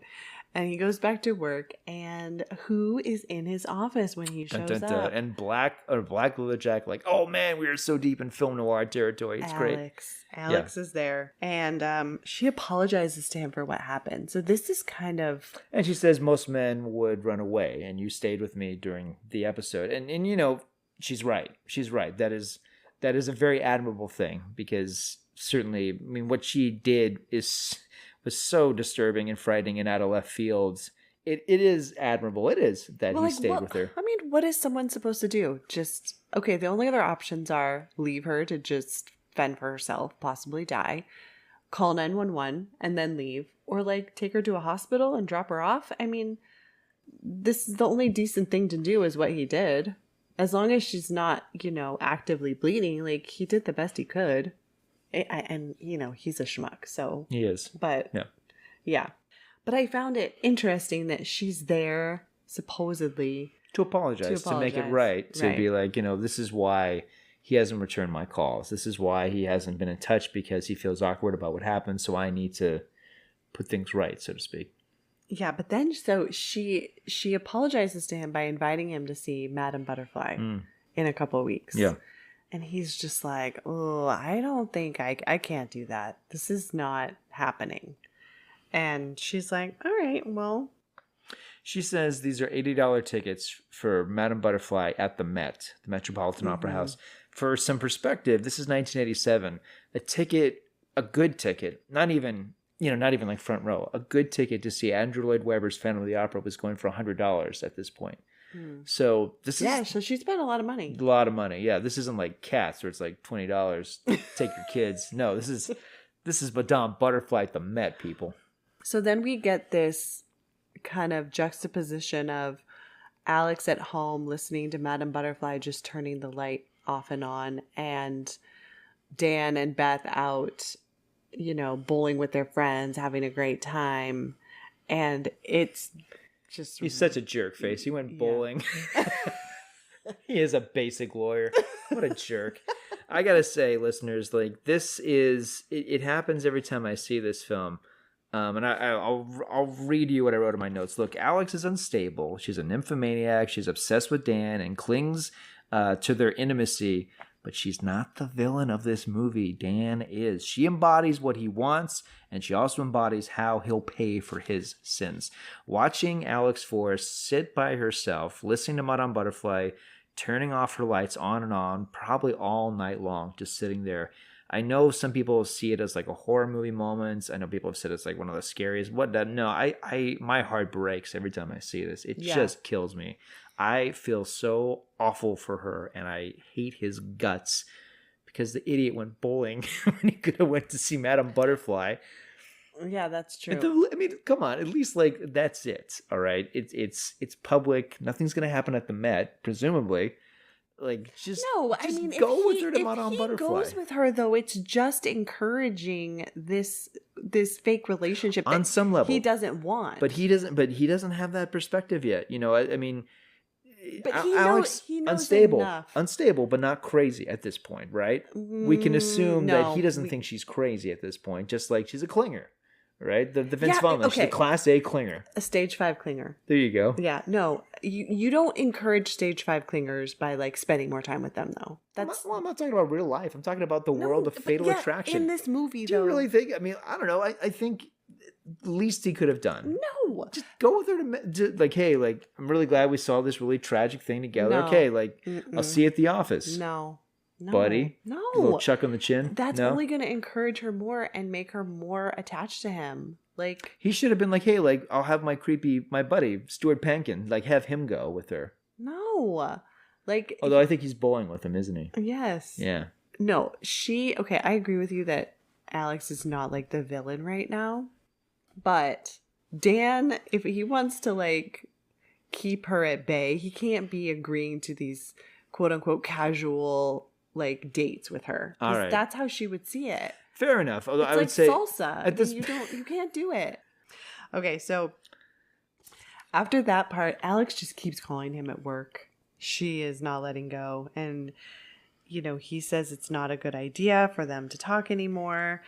And he goes back to work, and who is in his office when he shows up? And Black Leather Jack, like, oh man, we are so deep in film noir territory. It's great. Alex is there, and she apologizes to him for what happened. So this is kind of, And she says most men would run away, and you stayed with me during the episode. And you know, she's right. She's right. That is a very admirable thing, because certainly, I mean, what she did was so disturbing and frightening and out of left fields. It is admirable. It is that he stayed with her. I mean, what is someone supposed to do? Just, okay, the only other options are leave her to just fend for herself, possibly die, call 911, and then leave, or like take her to a hospital and drop her off. I mean, this is the only decent thing to do is what he did. As long as she's not, actively bleeding, like, he did the best he could. And he's a schmuck, so. He is. But, yeah. But I found it interesting that she's there, supposedly. To apologize, to make it right. To be like, this is why he hasn't returned my calls. This is why he hasn't been in touch, because he feels awkward about what happened, so I need to put things right, so to speak. Yeah, but then so she apologizes to him by inviting him to see Madame Butterfly in a couple of weeks. Yeah. And he's just like, oh, I don't think I can't do that. This is not happening. And she's like, all right, well. She says these are $80 tickets for Madame Butterfly at the Met, the Metropolitan Opera House. For some perspective, this is 1987. A good ticket, not even like front row, a good ticket to see Andrew Lloyd Webber's Phantom of the Opera was going for $100 at this point. So this is so she spent a lot of money. A lot of money. Yeah, this isn't like Cats where it's like $20. Take your kids. No, this is Madame Butterfly at the Met, people. So then we get this kind of juxtaposition of Alex at home listening to Madame Butterfly just turning the light off and on, and Dan and Beth out, bowling with their friends, having a great time. And it's just... He's such a jerk face. He went bowling. He is a basic lawyer. What a jerk. I gotta say, listeners, like, this is... It happens every time I see this film. And I'll read you what I wrote in my notes. Look, Alex is unstable. She's a nymphomaniac. She's obsessed with Dan and clings to their intimacy. But she's not the villain of this movie. Dan is. She embodies what he wants, and she also embodies how he'll pay for his sins. Watching Alex Forrest sit by herself, listening to Madame Butterfly, turning off her lights on and on, probably all night long, just sitting there. I know some people see it as like a horror movie moment. I know people have said it's like one of the scariest. No, my heart breaks every time I see this. It just kills me. I feel so awful for her, and I hate his guts because the idiot went bowling when he could have went to see Madame Butterfly. Yeah, that's true. I mean, come on, at least like that's it. All right, it's public. Nothing's gonna happen at the Met, presumably. Like, just go with her to Madame Butterfly. If he goes with her, though, it's just encouraging this fake relationship on some level he doesn't want. But he doesn't have that perspective yet. I mean, but Alex, he knows unstable, enough. Unstable, but not crazy at this point, right? We can assume that he doesn't think she's crazy at this point, just like she's a clinger, right? The Vince Vaughn, she's a Class A clinger, a Stage 5 clinger. There you go. Yeah, no, you don't encourage Stage 5 clingers by like spending more time with them, though. I'm not talking about real life. I'm talking about the world of Fatal Attraction. In this movie, do you really think? I mean, I don't know. I think least he could have done. No, just go with her to like, hey, like, I'm really glad we saw this really tragic thing together. No. Okay, like, I'll see you at the office. No, buddy. No, a little chuck on the chin. That's only going to encourage her more and make her more attached to him. Like, he should have been like, hey, like, I'll have my buddy Stuart Pankin, like, have him go with her. No, like, although I think he's bowling with him, isn't he? Yes. Yeah. No, okay, I agree with you that Alex is not like the villain right now. But Dan, if he wants to like keep her at bay, he can't be agreeing to these quote unquote casual like dates with her. All right. That's how she would see it. Fair enough. Although it's I would say salsa. You can't do it. Okay, so after that part, Alex just keeps calling him at work. She is not letting go, and he says it's not a good idea for them to talk anymore.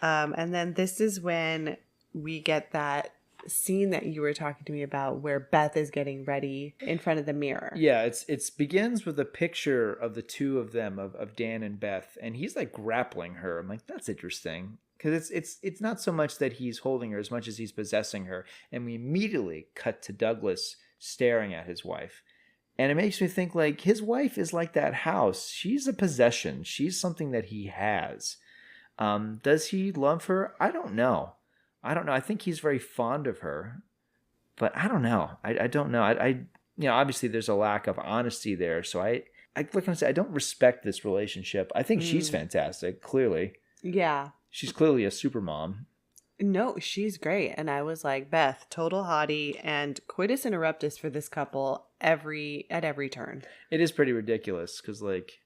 And then this is when we get that scene that you were talking to me about where Beth is getting ready in front of the mirror. Yeah, it's begins with a picture of the two of them, of Dan and Beth, and he's like grappling her. I'm like, that's interesting. Because it's not so much that he's holding her as much as he's possessing her. And we immediately cut to Douglas staring at his wife. And it makes me think like his wife is like that house. She's a possession. She's something that he has. Does he love her? I don't know. I think he's very fond of her, but I don't know. I don't know. Obviously there's a lack of honesty there. So I like I said, I don't respect this relationship. I think she's fantastic. Clearly. Yeah. She's clearly a super mom. No, she's great. And I was like, Beth, total hottie and coitus interruptus for this couple at every turn. It is pretty ridiculous because, like,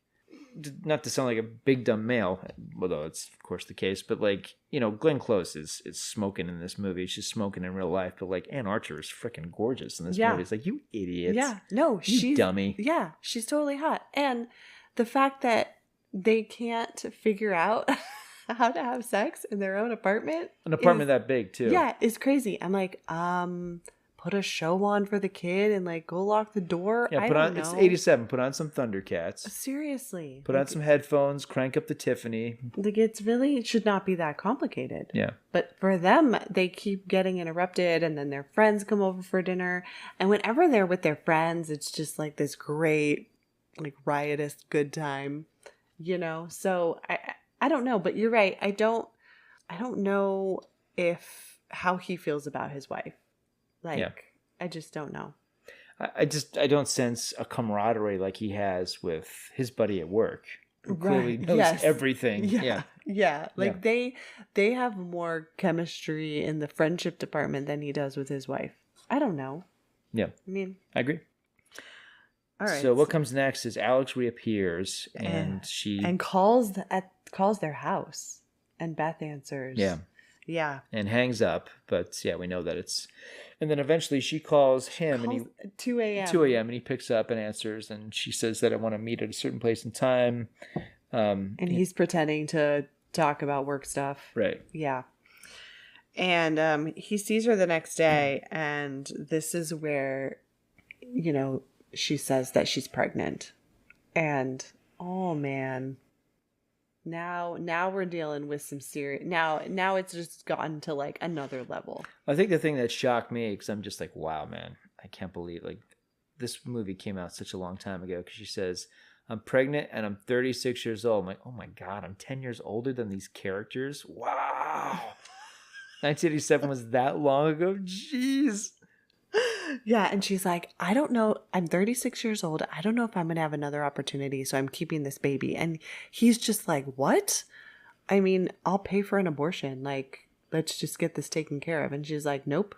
not to sound like a big dumb male, although it's of course the case, but like, Glenn Close is smoking in this movie. She's smoking in real life, but like Ann Archer is freaking gorgeous in this movie. It's like, you idiots. Yeah. No, she's dummy. Yeah, she's totally hot. And the fact that they can't figure out how to have sex in their own apartment. An apartment that big too. Yeah, it's crazy. I'm like, put a show on for the kid and like go lock the door. Yeah, it's 87. Put on some Thundercats. Seriously. Put on some headphones, crank up the Tiffany. Like it should not be that complicated. Yeah. But for them, they keep getting interrupted and then their friends come over for dinner. And whenever they're with their friends, it's just like this great, like riotous good time, So I don't know, but you're right. I don't know how he feels about his wife. I just don't know. I don't sense a camaraderie like he has with his buddy at work, who clearly knows everything. Yeah. Like they have more chemistry in the friendship department than he does with his wife. I don't know. Yeah. I mean, I agree. All right. So what comes next is Alex reappears and she calls their house, and Beth answers. Yeah. And hangs up, but we know that it's. And then eventually she calls him and 2 a.m. 2 a.m. and he picks up and answers, and she says that I want to meet at a certain place and time. And he's pretending to talk about work stuff. Right. Yeah. And he sees her the next day, and this is where, she says that she's pregnant. And oh man. Now we're dealing with some serious. Now it's just gotten to like another level. I think the thing that shocked me, because I'm just like, wow, man, I can't believe like this movie came out such a long time ago. Because she says, I'm pregnant and I'm 36 years old. I'm like, oh my God, I'm 10 years older than these characters. Wow. 1987 was that long ago. Jeez. Yeah, and she's like, I don't know. I'm 36 years old. I don't know if I'm going to have another opportunity, so I'm keeping this baby. And he's just like, what? I mean, I'll pay for an abortion. Like, let's just get this taken care of. And she's like, nope.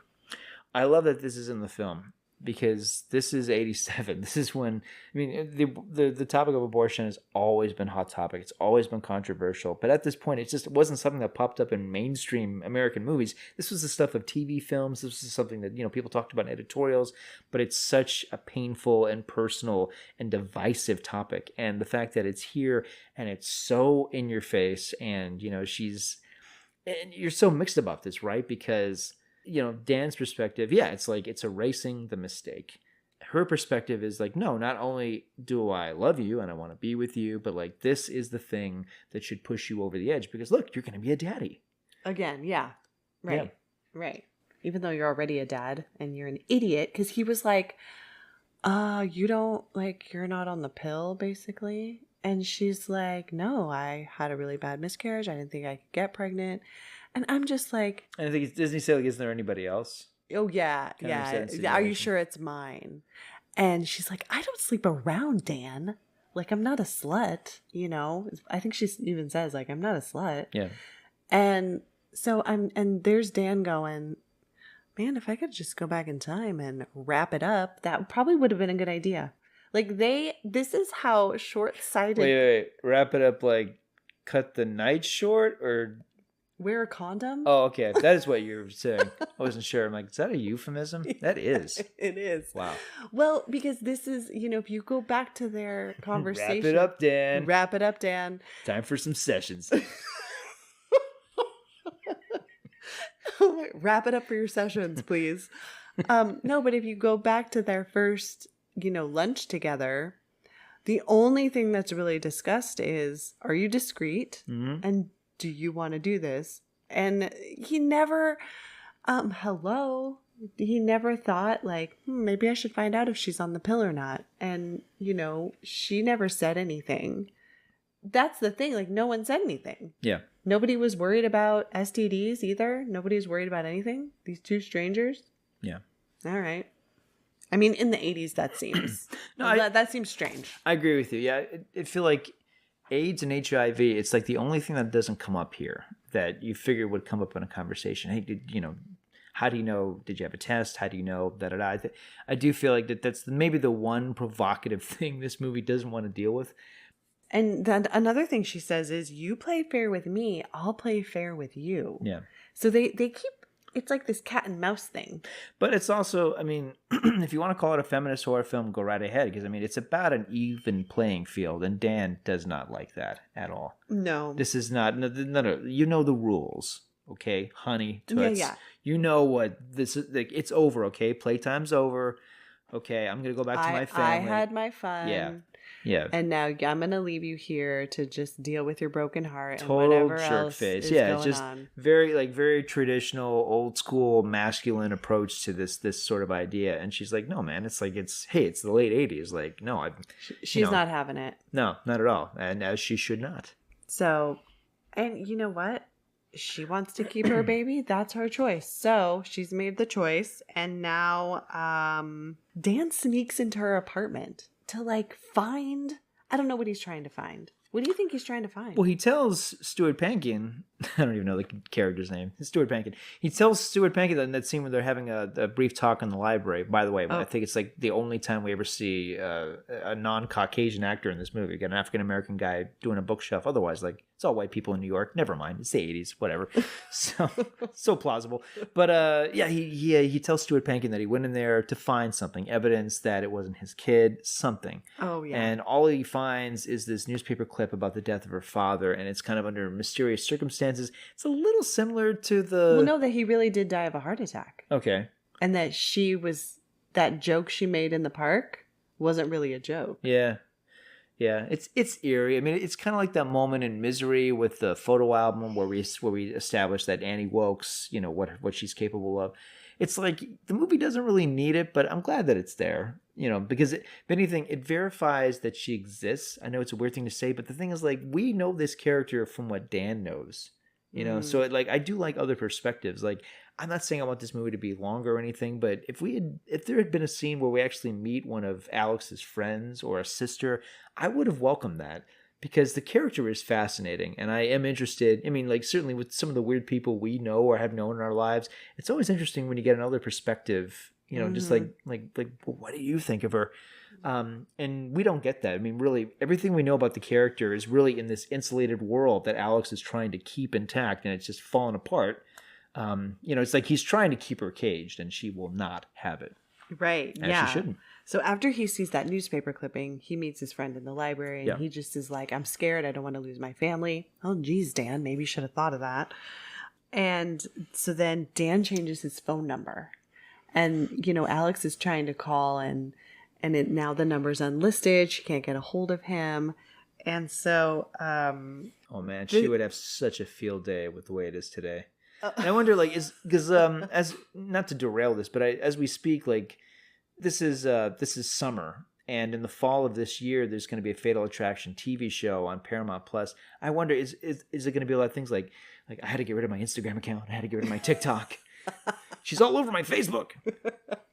I love that this is in the film because this is 87. This is when, I mean, the topic of abortion has always been a hot topic. It's always been controversial. But at this point, it wasn't something that popped up in mainstream American movies. This was the stuff of TV films. This was something that, people talked about in editorials. But it's such a painful and personal and divisive topic. And the fact that it's here and it's so in your face and, and you're so mixed about this, right? Because Dan's perspective, it's like it's erasing the mistake. Her perspective is like, no, not only do I love you and I want to be with you, but like this is the thing that should push you over the edge because look, you're going to be a daddy. Again, yeah. Right. Yeah. Right. Even though you're already a dad and you're an idiot because he was like, you don't like, you're not on the pill basically. And she's like, no, I had a really bad miscarriage. I didn't think I could get pregnant. And I'm just like... And I think doesn't he say, like, isn't there anybody else? Oh, yeah, yeah. Are you sure it's mine? And she's like, I don't sleep around, Dan. Like, I'm not a slut, I think she even says, like, I'm not a slut. Yeah. And so and there's Dan going, man, if I could just go back in time and wrap it up, that probably would have been a good idea. Like, this is how short-sighted... Wait. Wrap it up, like, cut the night short, or... wear a condom. Oh, okay. That is what you're saying. I wasn't sure. I'm like, is that a euphemism? That is. It is. Wow. Well, because this is, if you go back to their conversation. Wrap it up, Dan. Wrap it up, Dan. Time for some sessions. Wrap it up for your sessions, please. No, but if you go back to their first, lunch together, the only thing that's really discussed is, are you discreet? Mm-hmm. And do you want to do this? And he never, he never thought like, maybe I should find out if she's on the pill or not. And, she never said anything. That's the thing. Like, no one said anything. Yeah. Nobody was worried about STDs either. Nobody was worried about anything. These two strangers. Yeah. All right. I mean, in the 80s, that seems that seems strange. I agree with you. Yeah, I feel like AIDS and HIV, it's like the only thing that doesn't come up here that you figure would come up in a conversation. Hey, how do you know? Did you have a test? How do you know? Da da da. I do feel like that's maybe the one provocative thing this movie doesn't want to deal with. And then another thing she says is, you play fair with me, I'll play fair with you. Yeah. So they keep, it's like this cat and mouse thing. But it's also, I mean, if you want to call it a feminist horror film, go right ahead. Because, I mean, it's about an even playing field. And Dan does not like that at all. No. This is not, no. You know the rules. Okay, honey, toots. Yeah. You know what this is, like, it's over, okay? Playtime's over. Okay, I'm going to go back to my family. I had my fun. Yeah. And now I'm going to leave you here to just deal with your broken heart Total and whatever jerk else face. is Yeah, going it's just on. very traditional, old school, masculine approach to this sort of idea. And she's like, no, man, it's the late 80s. Like, no, she's not having it. No, not at all. And as she should not. So, and you know what? She wants to keep her baby. That's her choice. So she's made the choice. And now Dan sneaks into her apartment to find, I don't know what he's trying to find. What do you think he's trying to find? Well, he tells Stuart Pankin, I don't even know the character's name. It's Stuart Pankin. He tells Stuart Pankin that in that scene when they're having a brief talk in the library. By the way, I think it's like the only time we ever see a non-Caucasian actor in this movie. We got an African-American guy doing a bookshelf. Otherwise, it's all white people in New York. Never mind. It's the 80s, whatever. So plausible. But he tells Stuart Pankin that he went in there to find something, evidence that it wasn't his kid, something. Oh, yeah. And all he finds is this newspaper clip about the death of her father, and it's kind of under mysterious circumstances. It's a little similar to the... Well, no, that he really did die of a heart attack. Okay. And that that joke she made in the park wasn't really a joke. Yeah. Yeah, it's eerie. I mean, it's kind of like that moment in Misery with the photo album where we establish that Annie Wilkes, what she's capable of. It's like the movie doesn't really need it, but I'm glad that it's there, because if anything, it verifies that she exists. I know it's a weird thing to say, but the thing is, we know this character from what Dan knows, so I do like other perspectives. I'm not saying I want this movie to be longer or anything, but if there had been a scene where we actually meet one of Alex's friends or a sister, I would have welcomed that. Because the character is fascinating, and I am interested. I mean, certainly with some of the weird people we know or have known in our lives, it's always interesting when you get another perspective. Just well, what do you think of her? And we don't get that. I mean, really, everything we know about the character is really in this insulated world that Alex is trying to keep intact, and it's just falling apart. It's like he's trying to keep her caged, and she will not have it. Right. As yeah. she shouldn't. So after he sees that newspaper clipping, he meets his friend in the library, and he just is like, I'm scared. I don't want to lose my family. Oh, geez, Dan, maybe you should have thought of that. And so then Dan changes his phone number. And, Alex is trying to call, and now the number's unlisted. She can't get a hold of him. And so... oh, man, she would have such a field day with the way it is today. And I wonder, as not to derail this, but as we speak, this is summer, and in the fall of this year, there's going to be a Fatal Attraction TV show on Paramount Plus. I wonder, is it going to be a lot of things like I had to get rid of my Instagram account, I had to get rid of my TikTok. She's all over my Facebook.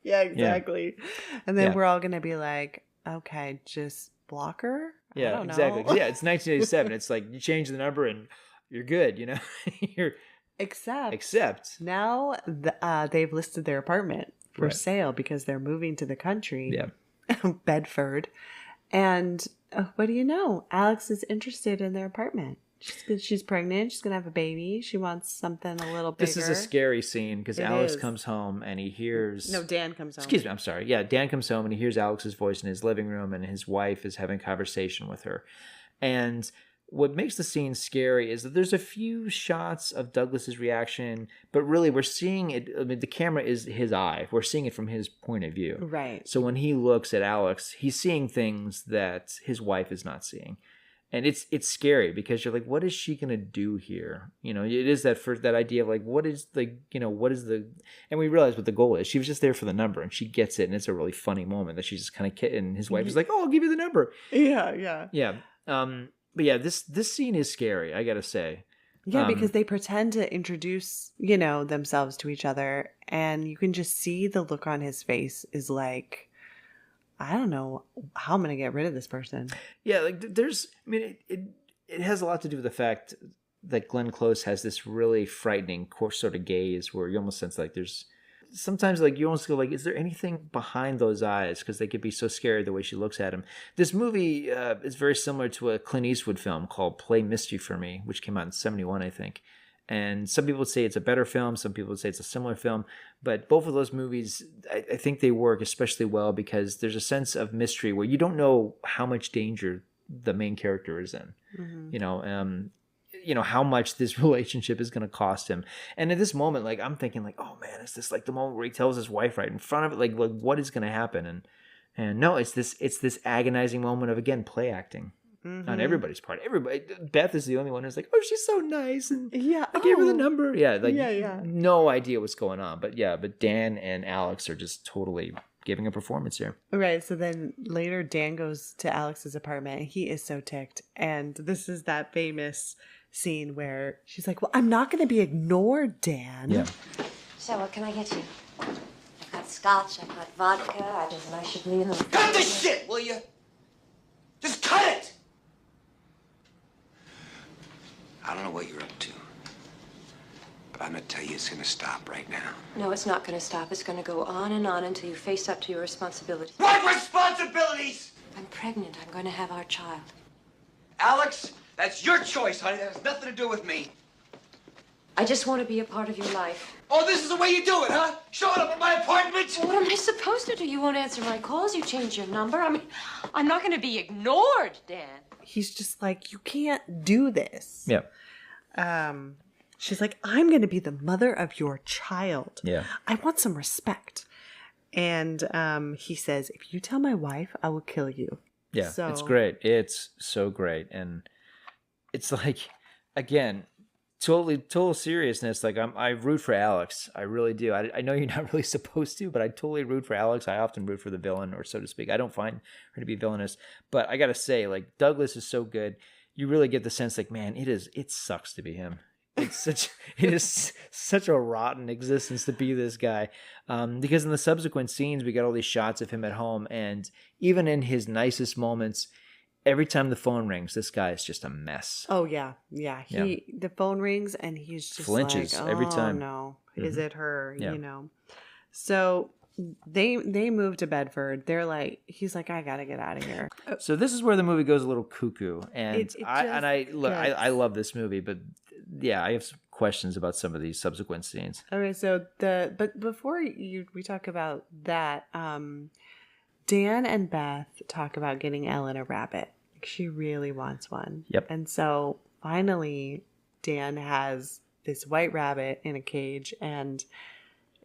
Yeah, exactly. Yeah. And then we're all going to be like, okay, just block her. Yeah, I don't know. exactly. Yeah, it's 1987. It's like you change the number and you're good. You're except now they've listed their apartment for sale because they're moving to the country. Yeah. Bedford. And what do you know? Alex is interested in their apartment. She's pregnant. She's gonna have a baby. She wants something a little bigger. This is a scary scene because It Alex is. comes home and he hears. No, Dan comes home. Excuse me, I'm sorry. Yeah, Dan comes home and he hears Alex's voice in his living room, and his wife is having a conversation with her. And what makes the scene scary is that there's a few shots of Douglas's reaction, but really we're seeing it. I mean, the camera is his eye. We're seeing it from his point of view. Right. So when he looks at Alex, he's seeing things that his wife is not seeing. And it's scary because you're like, what is she gonna do here? You know, it is that idea of like, what is the, and we realize what the goal is. She was just there for the number, and she gets it, and it's a really funny moment that she's just kind of and his wife is like, oh, I'll give you the number. Yeah. But yeah, this scene is scary, I gotta say. Yeah, because they pretend to introduce, themselves to each other, and you can just see the look on his face is like, I don't know how I'm going to get rid of this person. Yeah, like it has a lot to do with the fact that Glenn Close has this really frightening sort of gaze where you almost sense like there's sometimes like you almost go like, is there anything behind those eyes? Because they could be so scary the way she looks at him. This movie is very similar to a Clint Eastwood film called Play Misty for Me, which came out in 1971, I think. And some people would say it's a better film. Some people would say it's a similar film. But both of those movies, I think they work especially well because there's a sense of mystery where you don't know how much danger the main character is in. Mm-hmm. How much this relationship is going to cost him. And at this moment, like, I'm thinking like, oh man, is this like the moment where he tells his wife right in front of it? Like what is going to happen? And no, it's this agonizing moment of, again, play acting. Mm-hmm. On everybody's part. Beth is the only one who's like, oh, she's so nice, and I gave her the number. No idea what's going on. But Dan and Alex are just totally giving a performance here. Right. So then later Dan goes to Alex's apartment and he is so ticked. And this is that famous scene where she's like, well, I'm not going to be ignored, Dan. Yeah. So what can I get you? I've got scotch, I've got vodka, I should leave them. Cut the shit, will you? Just cut it! I don't know what you're up to, but I'm gonna tell you it's gonna stop right now. No, it's not gonna stop. It's gonna go on and on until you face up to your responsibilities. What responsibilities? I'm pregnant. I'm going to have our child. Alex, that's your choice, honey. That has nothing to do with me. I just want to be a part of your life. Oh, this is the way you do it, huh? Showing up at my apartment? What am I supposed to do? You won't answer my calls. You change your number. I mean, I'm not going to be ignored, Dan. He's just like, you can't do this. Yeah. She's like, I'm going to be the mother of your child. Yeah. I want some respect. And he says, if you tell my wife, I will kill you. Yeah, so... It's great. It's so great. And it's like, again, total seriousness. Like I root for Alex. I really do. I know you're not really supposed to, but I totally root for Alex. I often root for the villain, or so to speak. I don't find her to be villainous, but I got to say, like, Douglas is so good. You really get the sense like, man, it sucks to be him. It is such a rotten existence to be this guy. Because in the subsequent scenes, we got all these shots of him at home, and even in his nicest moments, every time the phone rings, this guy is just a mess. Oh yeah. The phone rings and he's just flinches like, every time. Oh no, is it her? Yeah. So they move to Bedford. They're like, he's like, I gotta get out of here. So this is where the movie goes a little cuckoo, and I love this movie, but yeah, I have some questions about some of these subsequent scenes. Okay, so but before we talk about that, Dan and Beth talk about getting Ellen a rabbit. She really wants one. Yep. And so finally, Dan has this white rabbit in a cage, and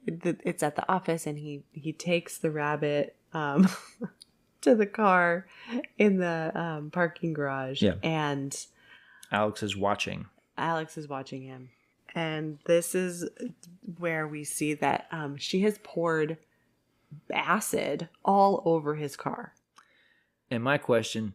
it's at the office, and he takes the rabbit to the car in the parking garage. Yeah. And Alex is watching him. And this is where we see that she has poured acid all over his car. And my question,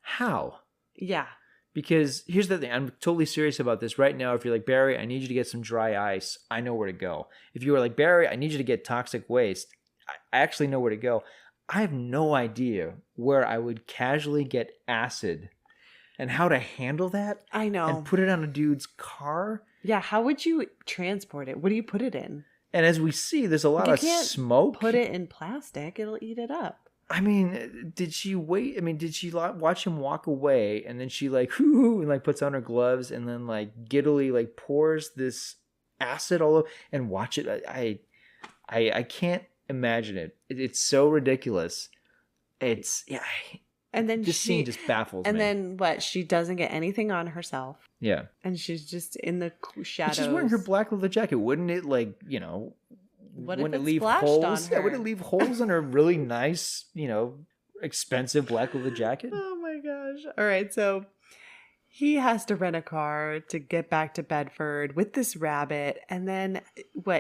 how? Yeah. Because here's the thing. I'm totally serious about this right now. If you're like, Barry, I need you to get some dry ice, I know where to go. If you were like, Barry, I need you to get toxic waste, I actually know where to go. I have no idea where I would casually get acid and how to handle that. I know. And put it on a dude's car. Yeah, how would you transport it? What do you put it in? And as we see, there's a lot of smoke. Put it in plastic, it'll eat it up. I mean, did she wait? I mean, did she watch him walk away and then she like, whoo, and like puts on her gloves and then like giddily like pours this acid all over and watch it? I can't imagine it. It's so ridiculous. It's, yeah. And then This scene just baffles me. And then what? She doesn't get anything on herself. Yeah. And she's just in the shadows. She's wearing her black leather jacket. Wouldn't it like, wouldn't it leave holes? Yeah, would it leave holes in her really nice, expensive black leather jacket? Oh my gosh. All right, so he has to rent a car to get back to Bedford with this rabbit, and then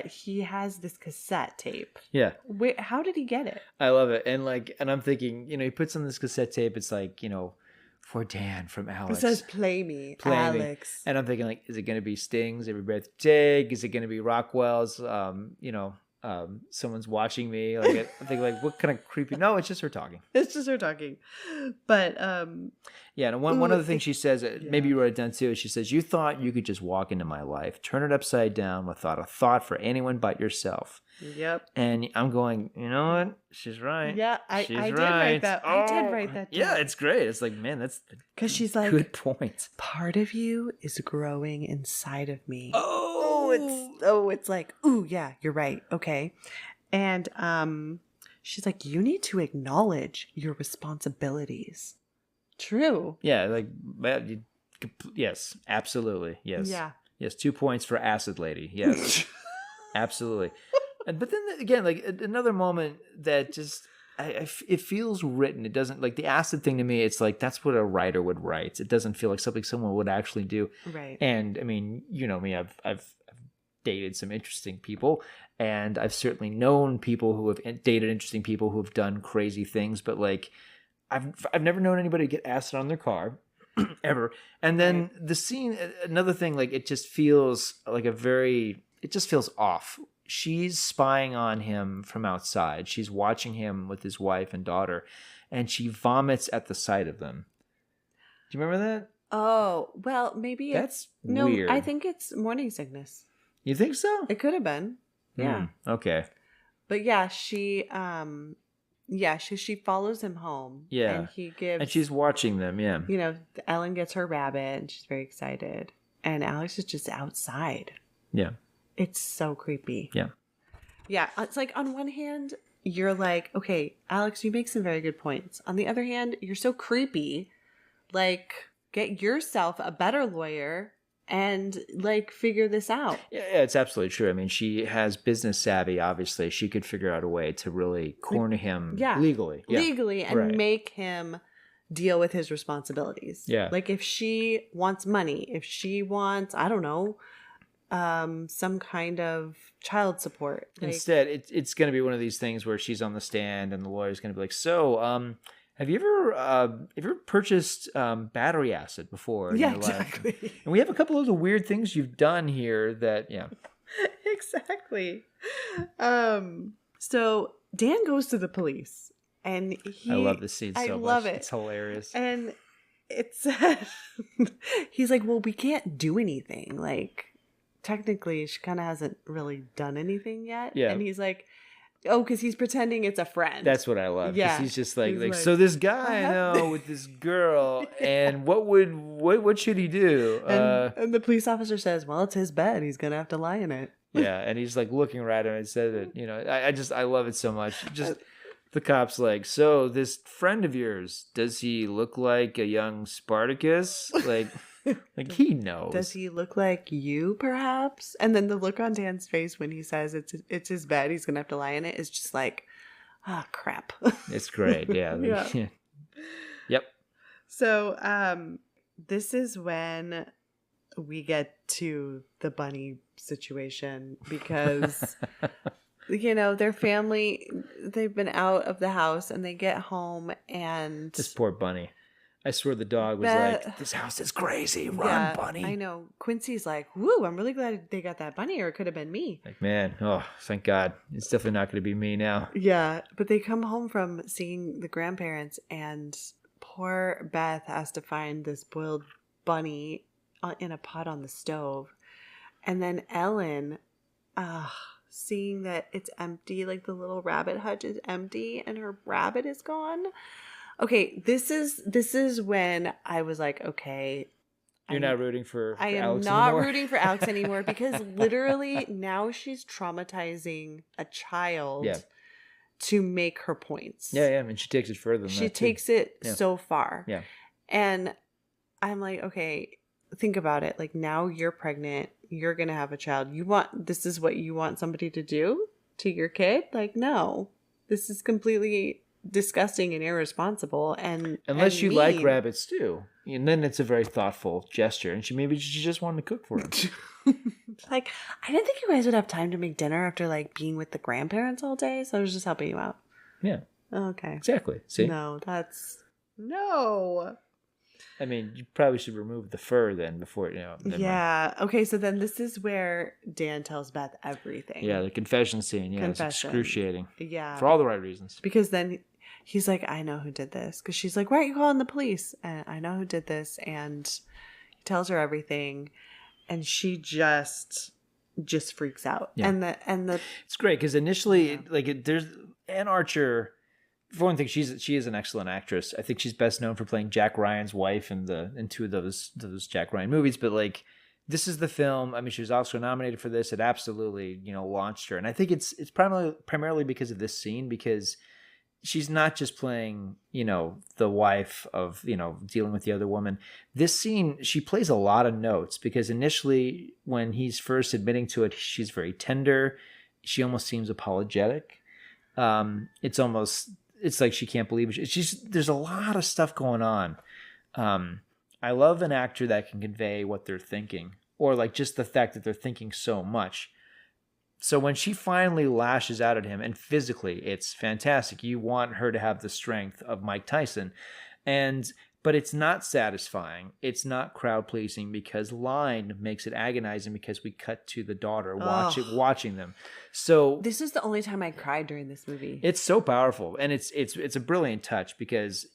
he has this cassette tape. Yeah. Wait, how did he get it? I love it. And I'm thinking, he puts on this cassette tape, it's like, for Dan from Alex. It says play me, Alex. And I'm thinking like, is it going to be Sting's Every Breath You Take? Is it going to be Rockwell's, Someone's Watching Me? Like I'm thinking like, what kind of creepy? No, it's just her talking. It's just her talking. But yeah, and one other thing she says, maybe you wrote it down too, she says, you thought you could just walk into my life, turn it upside down without a thought for anyone but yourself. Yep. And I'm going, you know what? She's right. Yeah, I did write that. Oh, I did write that down. Yeah, it's great. It's like, man, that's because she's like, good point. Part of you is growing inside of me. Oh, it's like, ooh, yeah, you're right. Okay. And she's like, you need to acknowledge your responsibilities. True. Yeah, like, yes, absolutely. Yes. Yeah. Yes, 2 points for Acid Lady. Yes. Absolutely. But then again, like another moment that just it feels written. It doesn't like the acid thing to me. It's like that's what a writer would write. It doesn't feel like something someone would actually do. Right. And I mean, you know me. I've dated some interesting people, and I've certainly known people who have dated interesting people who have done crazy things. But like, I've never known anybody get acid on their car. Ever. And then the scene, another thing, like it just feels like it just feels off. She's spying on him from outside. She's watching him with his wife and daughter, and she vomits at the sight of them. Do you remember that? Oh, well, maybe that's No, weird. I think it's morning sickness. You think so? It could have been. Yeah. Okay. But yeah, she follows him home. Yeah. And he gives. And she's watching them. Yeah. Ellen gets her rabbit, and she's very excited. And Alex is just outside. Yeah. It's so creepy. Yeah. Yeah. It's like on one hand, you're like, okay, Alex, you make some very good points. On the other hand, you're so creepy. Like, get yourself a better lawyer and like figure this out. Yeah, it's absolutely true. I mean, she has business savvy, obviously. She could figure out a way to really corner him legally. Yeah. Legally, and make him deal with his responsibilities. Yeah. Like if she wants money, if she wants, I don't know, some kind of child support. Like, instead, it's going to be one of these things where she's on the stand and the lawyer's going to be like, so, have you ever purchased battery acid before in your life? Exactly. And we have a couple of the weird things you've done here that, yeah. Exactly. So Dan goes to the police, and I love this scene so much. I love it. It's hilarious. And it's he's like, well, we can't do anything. Like, technically, she kind of hasn't really done anything yet. Yeah. And he's like, oh, because he's pretending it's a friend. That's what I love. Yeah. He's just like, He's so this guy I know with this girl, and what should he do? And the police officer says, well, it's his bed. He's going to have to lie in it. Yeah. And he's like looking right at him and says it, I love it so much. Just the cop's like, so this friend of yours, does he look like a young Spartacus? Like he knows. Does he look like you, perhaps? And then the look on Dan's face when he says it's his bed, he's gonna have to lie in it, is just like, crap. It's great, yeah. Yeah. Yep. So, this is when we get to the bunny situation because, their family, they've been out of the house and they get home and this poor bunny. I swear the dog was like, this house is crazy. Run, bunny. I know. Quincy's like, woo, I'm really glad they got that bunny, or it could have been me. Like, man, oh, thank God. It's definitely not going to be me now. Yeah, but they come home from seeing the grandparents, and poor Beth has to find this boiled bunny in a pot on the stove. And then Ellen, seeing that it's empty, like the little rabbit hutch is empty and her rabbit is gone. Okay, this is when I was like, okay, You're not rooting for I am Alex not anymore? rooting for Alex anymore because literally now she's traumatizing a child to make her points. Yeah. I mean, she takes it further than She that, takes it so far. Yeah. And I'm like, okay, think about it. Like, now you're pregnant. You're going to have a child. This is what you want somebody to do to your kid? Like, no. This is completely disgusting and irresponsible. And unless you mean. like rabbits too. And then it's a very thoughtful gesture. And she just wanted to cook for him. Like, I didn't think you guys would have time to make dinner after, like, being with the grandparents all day. So I was just helping you out. Yeah. Okay. Exactly. See? No. I mean, you probably should remove the fur then before, never mind. Yeah. Okay, so then this is where Dan tells Beth everything. Yeah, the confession scene. Yeah, Confession. it's excruciating. Yeah. For all the right reasons. Because then he's like, I know who did this. Because she's like, why aren't you calling the police? And I know who did this. And he tells her everything. And she just freaks out. Yeah. And the It's great because initially, there's Anne Archer. For one thing, she is an excellent actress. I think she's best known for playing Jack Ryan's wife in two of those Jack Ryan movies. But like, this is the film. I mean, she was Oscar nominated for this. It absolutely launched her, and I think it's primarily because of this scene, because she's not just playing the wife of dealing with the other woman. This scene, she plays a lot of notes because initially when he's first admitting to it, she's very tender. She almost seems apologetic. It's like she can't believe it. There's a lot of stuff going on. I love an actor that can convey what they're thinking, or like just the fact that they're thinking so much. So when she finally lashes out at him, and physically it's fantastic. You want her to have the strength of Mike Tyson. But it's not satisfying. It's not crowd pleasing because Lyne makes it agonizing because we cut to the daughter watching them. So this is the only time I cried during this movie. It's so powerful, and it's a brilliant touch because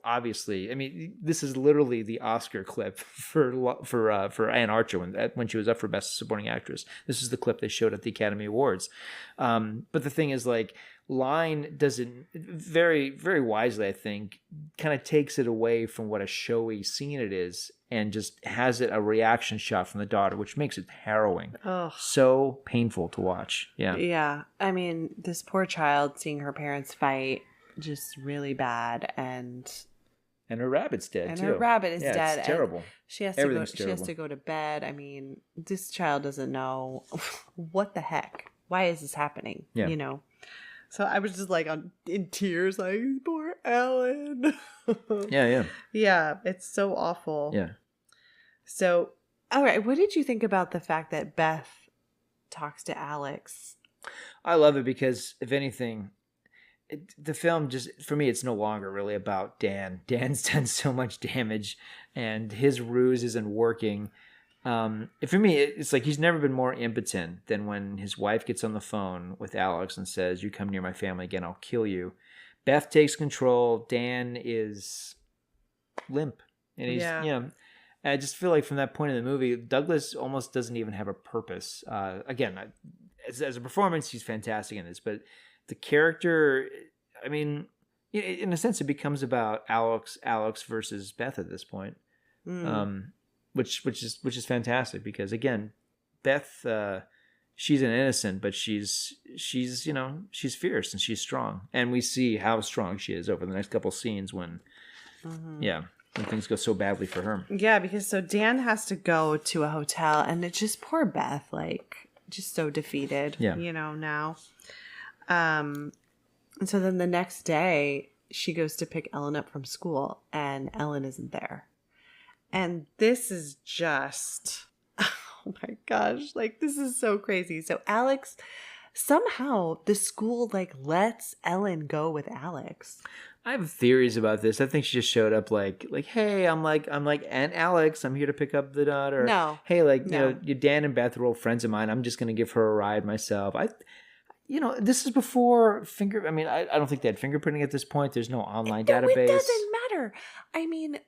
obviously, I mean, this is literally the Oscar clip for Anne Archer when she was up for Best Supporting Actress. This is the clip they showed at the Academy Awards. But the thing is, like, Lyne doesn't very, very wisely, I think, kind of takes it away from what a showy scene it is and just has it a reaction shot from the daughter, which makes it harrowing. Oh, so painful to watch. Yeah. Yeah. I mean, this poor child seeing her parents fight, just really bad. And her rabbit's dead too. Her rabbit is dead. It's terrible. She has to go to bed. I mean, this child doesn't know what the heck. Why is this happening? Yeah. So I was just like in tears, like, poor Ellen. Yeah. Yeah, it's so awful. Yeah. So, all right, what did you think about the fact that Beth talks to Alex? I love it because, if anything, the film just, for me, it's no longer really about Dan. Dan's done so much damage, and his ruse isn't working. For me, it's like he's never been more impotent than when his wife gets on the phone with Alex and says, "You come near my family again, I'll kill you." Beth takes control. Dan is limp, and he's I just feel like from that point in the movie, Douglas almost doesn't even have a purpose. Again, as a performance, he's fantastic in this, but the character, I mean, in a sense, it becomes about Alex versus Beth at this point. Which is fantastic because, again, Beth, she's an innocent, but she's fierce and she's strong, and we see how strong she is over the next couple scenes when things go so badly for her. Yeah, because so Dan has to go to a hotel, and it's just poor Beth, like, just so defeated. Yeah. Now. And so then the next day she goes to pick Ellen up from school, and Ellen isn't there. And this is just, oh my gosh, like, this is so crazy. So Alex, somehow the school, like, lets Ellen go with Alex. I have theories about this. I think she just showed up like, hey, I'm like Aunt Alex. I'm here to pick up the daughter. No. Hey, Dan and Beth are old friends of mine. I'm just going to give her a ride myself. This is before I don't think they had fingerprinting at this point. There's no online database. It doesn't matter. I mean,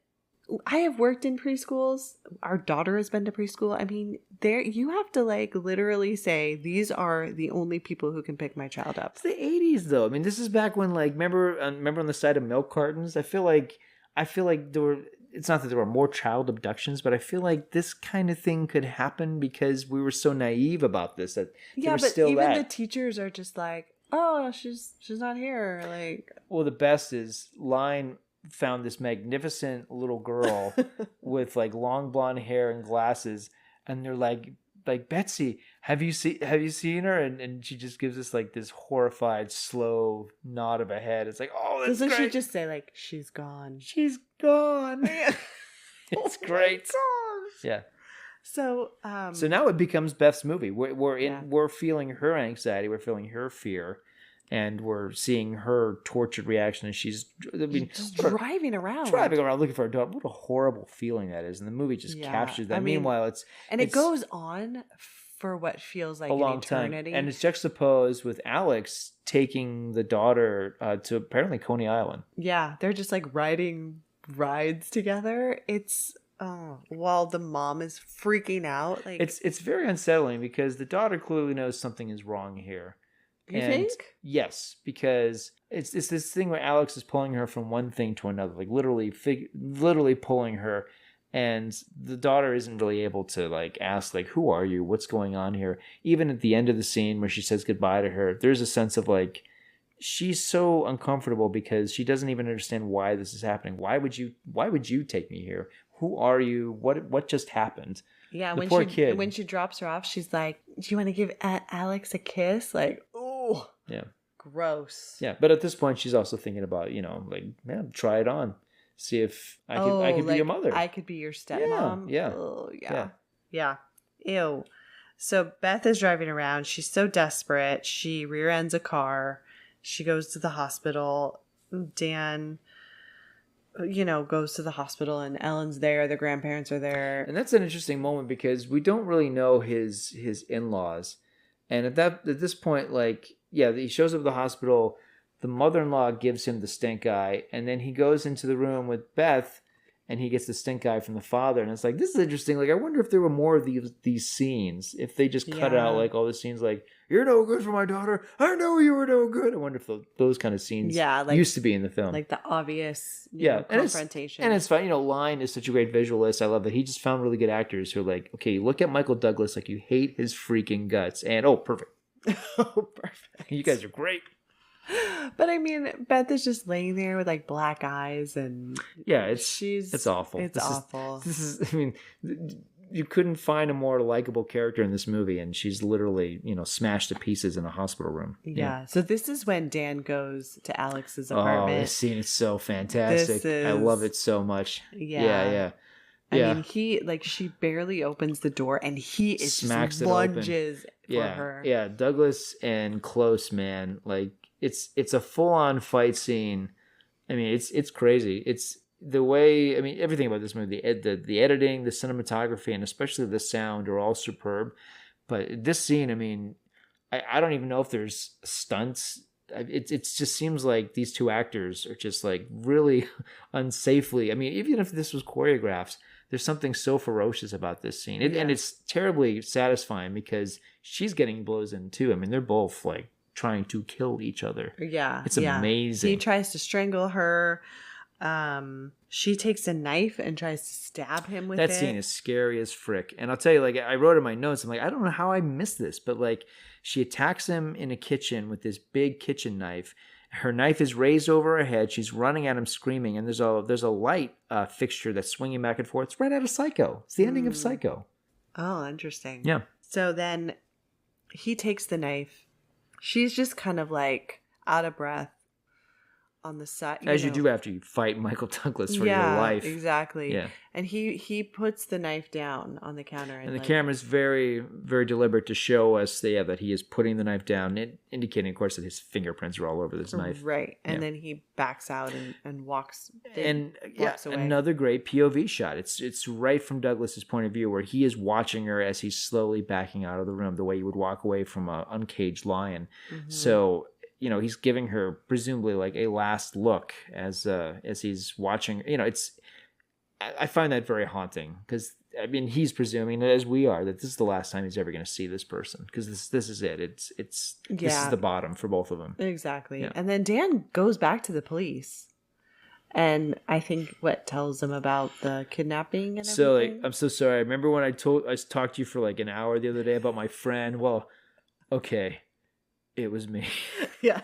I have worked in preschools. Our daughter has been to preschool. I mean, there you have to like literally say these are the only people who can pick my child up. It's the 80s though. I mean, this is back when like remember on the side of milk cartons. I feel like there were. It's not that there were more child abductions, but I feel like this kind of thing could happen because we were so naive about this that there was but still even that. the teachers are just like, oh, she's not here. Like, Well, the best is Lyne found this magnificent little girl with like long blonde hair and glasses, and they're like Betsy, have you seen her? And she just gives us like this horrified slow nod of a head. It's like, oh, that's doesn't great. she just say like she's gone? She's gone. It's great. Yeah. So So now it becomes Beth's movie. We're feeling her anxiety, we're feeling her fear, and we're seeing her tortured reaction as she's just driving around looking for a dog. What a horrible feeling that is, and the movie just captures that. Meanwhile, it goes on for what feels like a long an eternity, time, and it's juxtaposed with Alex taking the daughter to apparently Coney Island. Yeah, they're just like riding rides together. It's while the mom is freaking out, like it's very unsettling because the daughter clearly knows something is wrong here. You think? Yes, because it's this thing where Alex is pulling her from one thing to another, like literally pulling her, and the daughter isn't really able to like ask like, who are you? What's going on here? Even at the end of the scene where she says goodbye to her, there's a sense of like she's so uncomfortable because she doesn't even understand why this is happening. Why would you take me here? Who are you? What just happened? Yeah, kid. When she drops her off, she's like, "Do you want to give Alex a kiss?" Like, oh, yeah, gross. Yeah, but at this point, she's also thinking about like, man, try it on, see if I could be your mother. I could be your stepmom. Yeah. Oh, yeah. Ew. So Beth is driving around. She's so desperate. She rear ends a car. She goes to the hospital. Dan goes to the hospital and Ellen's there. The grandparents are there. And that's an interesting moment because we don't really know his in-laws. And at this point, like, yeah, he shows up at the hospital. The mother-in-law gives him the stink eye. And then he goes into the room with Beth and he gets the stink eye from the father. And it's like, this is interesting. Like, I wonder if there were more of these scenes. If they just cut out like all the scenes like, you're no good for my daughter. I know you were no good. I wonder if those kind of scenes used to be in the film. Like the obvious confrontation. And it's fine. Lyne is such a great visualist. I love that. He just found really good actors who are like, okay, look at Michael Douglas. Like, you hate his freaking guts. And, perfect. Perfect. You guys are great. But I mean, Beth is just laying there with like black eyes and it's awful. It's awful. You couldn't find a more likable character in this movie, and she's literally, smashed to pieces in a hospital room. Yeah. So this is when Dan goes to Alex's apartment. Oh, this scene is so fantastic. I love it so much. Yeah. I mean, she barely opens the door, and he is smacks just lunges for her. Yeah, Douglas and Close, man, like it's a full-on fight scene. I mean, it's crazy. It's the way, I mean, everything about this movie, the editing, the cinematography, and especially the sound are all superb. But this scene, I mean, I don't even know if there's stunts. It just seems like these two actors are just like really unsafely. I mean, even if this was choreographed, there's something so ferocious about this scene. And it's terribly satisfying because she's getting blows in too. I mean, they're both like trying to kill each other. Yeah. It's amazing. He tries to strangle her. She takes a knife and tries to stab him with it. That scene is scary as frick. And I'll tell you, like, I wrote in my notes, I'm like, I don't know how I missed this, but like, she attacks him in a kitchen with this big kitchen knife. Her knife is raised over her head. She's running at him screaming, and there's a light fixture that's swinging back and forth. It's right out of Psycho. It's the ending of Psycho. Oh, interesting. Yeah. So then he takes the knife. She's just kind of like out of breath on the side. You do after you fight Michael Douglas for your life. Exactly. Yeah. And he puts the knife down on the counter. And the camera's very, very deliberate to show us that he is putting the knife down, indicating, of course, that his fingerprints are all over this knife. Right. And then he backs out and walks away. Another great POV shot. It's right from Douglas's point of view where he is watching her as he's slowly backing out of the room, the way you would walk away from an uncaged lion. Mm-hmm. So he's giving her presumably like a last look as he's watching. I find that very haunting because I mean he's presuming, as we are, that this is the last time he's ever going to see this person because this is it. It's this is the bottom for both of them. Exactly. Yeah. And then Dan goes back to the police. And I think what tells them about the kidnapping and So everything. I'm so sorry. Remember when I talked to you for like an hour the other day about my friend? Well, okay, it was me. Yeah.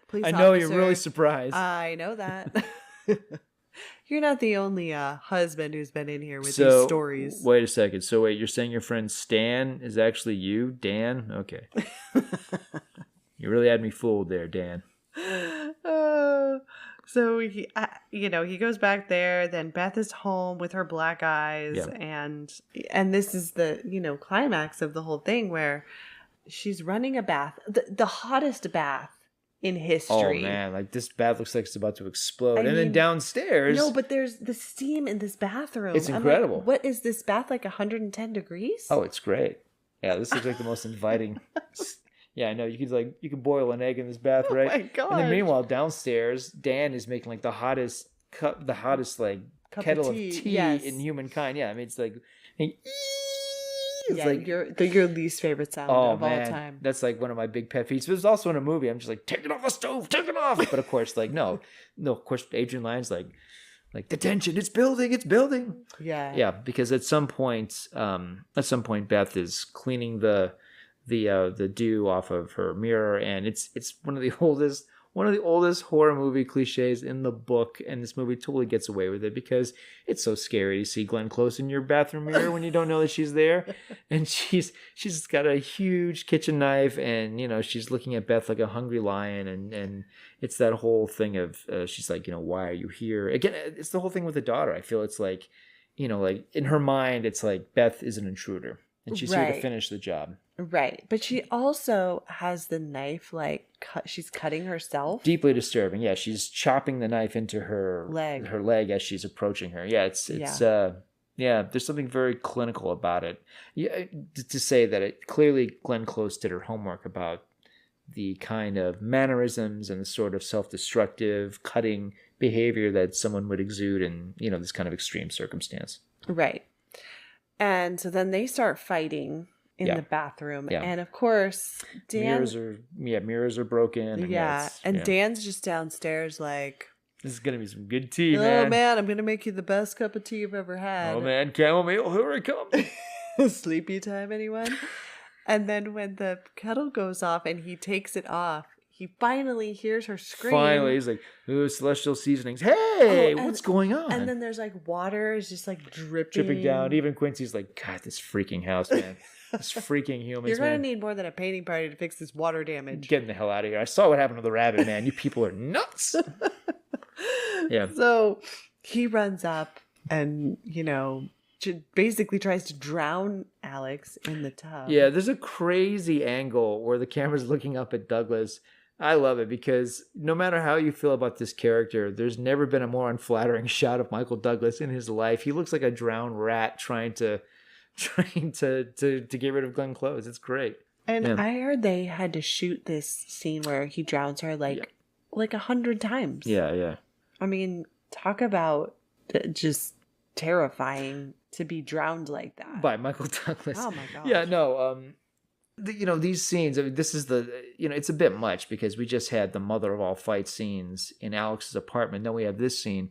Police I know officer, you're really surprised. I know that. You're not the only husband who's been in here with So these stories. wait a second. So wait, you're saying your friend Stan is actually you, Dan? Okay. You really had me fooled there, Dan. So he goes back there. Then Beth is home with her black eyes, Yeah. and this is the climax of the whole thing where she's running a bath, the hottest bath in history. Oh man, like this bath looks like it's about to explode. I And then mean, downstairs. No, but there's the steam in this bathroom. It's I'm like, incredible. what is this bath like 110 degrees? Oh, it's great. Yeah, this looks like the most inviting. Yeah, I know. You could boil an egg in this bath, right? my God. And then meanwhile, downstairs, Dan is making like the hottest like Cup kettle of tea, of tea yes. in humankind. Yeah, I mean it's like, it's Yeah, like your least favorite sound of all time. That's like one of my big pet peeves. But it's also in a movie. I'm just like, take it off the stove, take it off. But of course, like no. Of course, Adrian Lyne's like the tension, it's building. Yeah. Yeah, because at some point, Beth is cleaning the dew off of her mirror, and it's one of the oldest horror movie cliches in the book, and this movie totally gets away with it because it's so scary to see Glenn Close in your bathroom mirror when you don't know that she's there, and she's got a huge kitchen knife, and she's looking at Beth like a hungry lion, and it's that whole thing of she's like, why are you here? Again, it's the whole thing with the daughter. I feel it's like, like in her mind, it's like Beth is an intruder, and she's here to finish the job. Right. But she also has the knife, she's cutting herself. Deeply disturbing. Yeah, she's chopping the knife into her leg as she's approaching her. Yeah, there's something very clinical about it. Yeah, to say that it clearly Glenn Close did her homework about the kind of mannerisms and the sort of self-destructive cutting behavior that someone would exude in, this kind of extreme circumstance. Right. And so then they start fighting in the bathroom. Yeah. And of course, mirrors are broken. And Dan's just downstairs like, this is going to be some good tea, man. Oh man, I'm going to make you the best cup of tea you've ever had. Oh man, chamomile, here I come. Sleepy time, anyone? And then when the kettle goes off and he takes it off, he finally hears her scream. Finally, he's like, ooh, celestial seasonings. Hey, what's going on? And then there's like water is just like dripping down. Even Quincy's like, God, this freaking house, man. This freaking humans, You're going to need more than a painting party to fix this water damage. Getting the hell out of here. I saw what happened to the rabbit, man. You people are nuts. Yeah. So he runs up and, basically tries to drown Alex in the tub. Yeah, there's a crazy angle where the camera's looking up at Douglas. I love it because no matter how you feel about this character, there's never been a more unflattering shot of Michael Douglas in his life. He looks like a drowned rat trying to get rid of Glenn Close. It's great. And I heard they had to shoot this scene where he drowns her like 100 times. Yeah. I mean, talk about just terrifying to be drowned like that. By Michael Douglas. Oh my God. Yeah, no, these scenes, I mean, this is it's a bit much because we just had the mother of all fight scenes in Alex's apartment. Then we have this scene.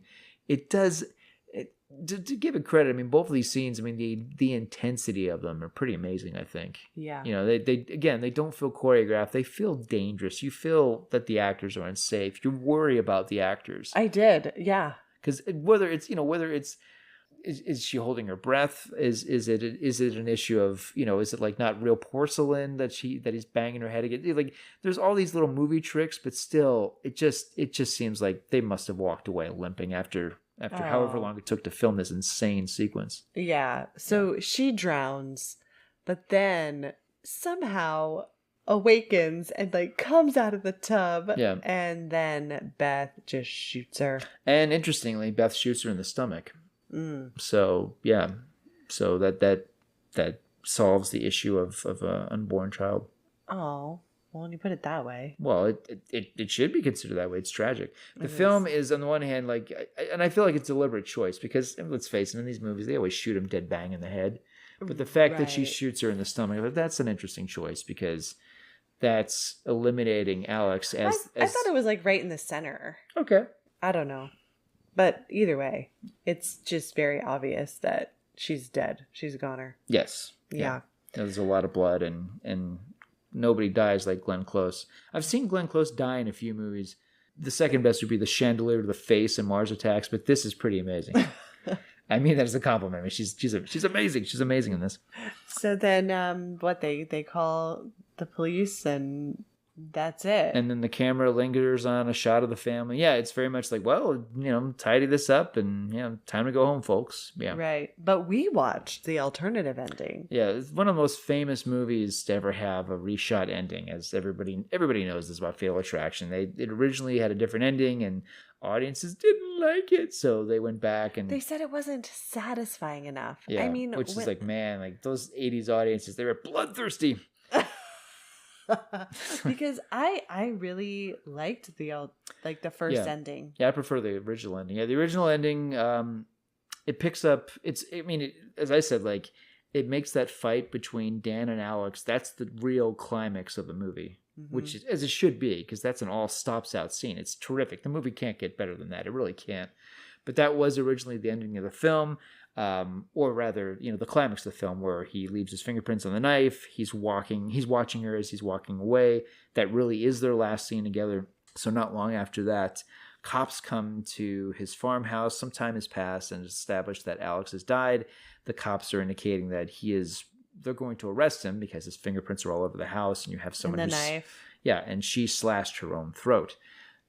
To give it credit, I mean, both of these scenes, I mean, the intensity of them are pretty amazing, I think. Yeah. They don't feel choreographed. They feel dangerous. You feel that the actors are unsafe. You worry about the actors. I did, yeah. Because whether it's is she holding her breath? Is it an issue of, is it like not real porcelain that he's banging her head against? Like there's all these little movie tricks, but still it just seems like they must have walked away limping after however long it took to film this insane sequence. Yeah. So she drowns, but then somehow awakens and comes out of the tub. Yeah. And then Beth just shoots her. And interestingly, Beth shoots her in the stomach. So yeah, so that solves the issue of an unborn child. Oh, Well, when you put it that way. Well, it should be considered that way. It's tragic. The film is on the one hand, like, and I feel like it's a deliberate choice because, let's face it, in these movies, they always shoot him dead bang in the head. But the fact that she shoots her in the stomach, that's an interesting choice because that's eliminating Alex as... I thought it was like right in the center. Okay. I don't know. But either way, it's just very obvious that she's dead. She's a goner. Yes. Yeah. There's a lot of blood and nobody dies like Glenn Close. I've seen Glenn Close die in a few movies. The second best would be the chandelier to the face in Mars Attacks, but this is pretty amazing. I mean that as a compliment. I mean, she's amazing. She's amazing in this. So then they call the police and that's it. And then the camera lingers on a shot of the family. Yeah, it's very much like, well, tidy this up and time to go home, folks. Yeah. Right. But we watched the alternative ending. Yeah, it's one of the most famous movies to ever have a reshot ending, as everybody knows this about Fatal Attraction. It originally had a different ending and audiences didn't like it, so they went back and they said it wasn't satisfying enough. Yeah, I mean, which is like, man, like those 80s audiences, they were bloodthirsty. Because I really liked the first ending. Yeah, I prefer the original ending. Yeah, the original ending, it picks up. As I said, like it makes that fight between Dan and Alex. That's the real climax of the movie, which is as it should be, because that's an all stops out scene. It's terrific. The movie can't get better than that. It really can't. But that was originally the ending of the film. Or rather, the climax of the film where he leaves his fingerprints on the knife. He's watching her as he's walking away. That really is their last scene together. So not long after that, cops come to his farmhouse. Some time has passed and it's established that Alex has died. The cops are indicating that they're going to arrest him because his fingerprints are all over the house and you have someone and the knife. Yeah, and she slashed her own throat.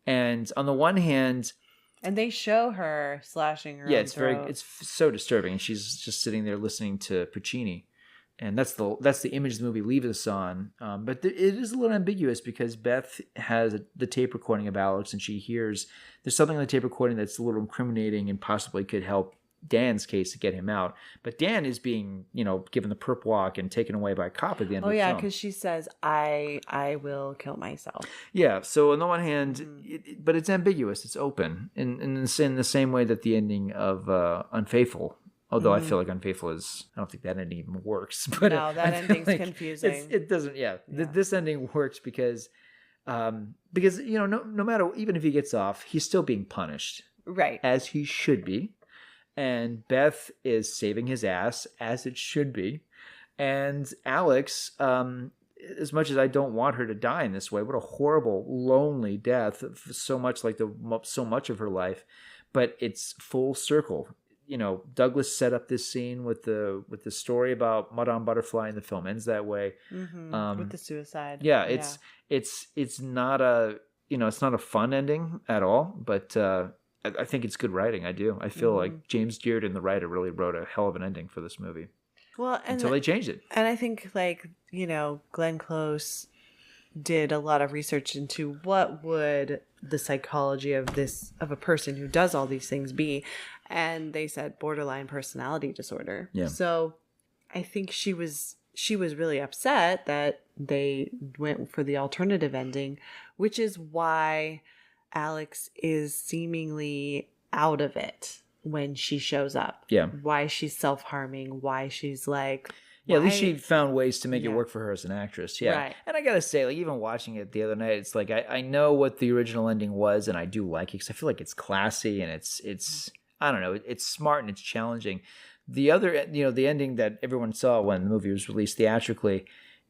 And on the one hand, and they show her slashing her. Yeah, own throat. It's so disturbing. And she's just sitting there listening to Puccini, and that's the image the movie leaves us on. But it is a little ambiguous because Beth has the tape recording of Alex, and she hears there's something on the tape recording that's a little incriminating and possibly could help Dan's case to get him out. But Dan is being given the perp walk and taken away by a cop at the end of the film. Because she says, I will kill myself. Yeah, so on the one hand, but it's ambiguous. It's open. In the same way that the ending of Unfaithful, although I feel like Unfaithful I don't think that ending even works. But no, that ending's confusing. It doesn't, This ending works because no matter, even if he gets off, he's still being punished. Right. As he should be. And Beth is saving his ass, as it should be. And Alex, as much as I don't want her to die in this way, what a horrible, lonely death, so much like so much of her life. But it's full circle. Douglas set up this scene with the story about Madame Butterfly, and the film ends that way. With the suicide. Yeah, it's not a fun ending at all, but I think it's good writing. I do. I feel like James Dearden, the writer, really wrote a hell of an ending for this movie. Well, until they changed it. And I think Glenn Close did a lot of research into what would the psychology of a person who does all these things be, and they said borderline personality disorder. Yeah. So I think she was really upset that they went for the alternative ending, which is why Alex is seemingly out of it when she shows up. Yeah. Why she's self-harming, why she's like... Yeah, at least she found ways to make it work for her as an actress. Yeah. Right. And I got to say, like, even watching it the other night, it's like, I know what the original ending was, and I do like it because I feel like it's classy and it's I don't know, it's smart and it's challenging. The other, the ending that everyone saw when the movie was released theatrically,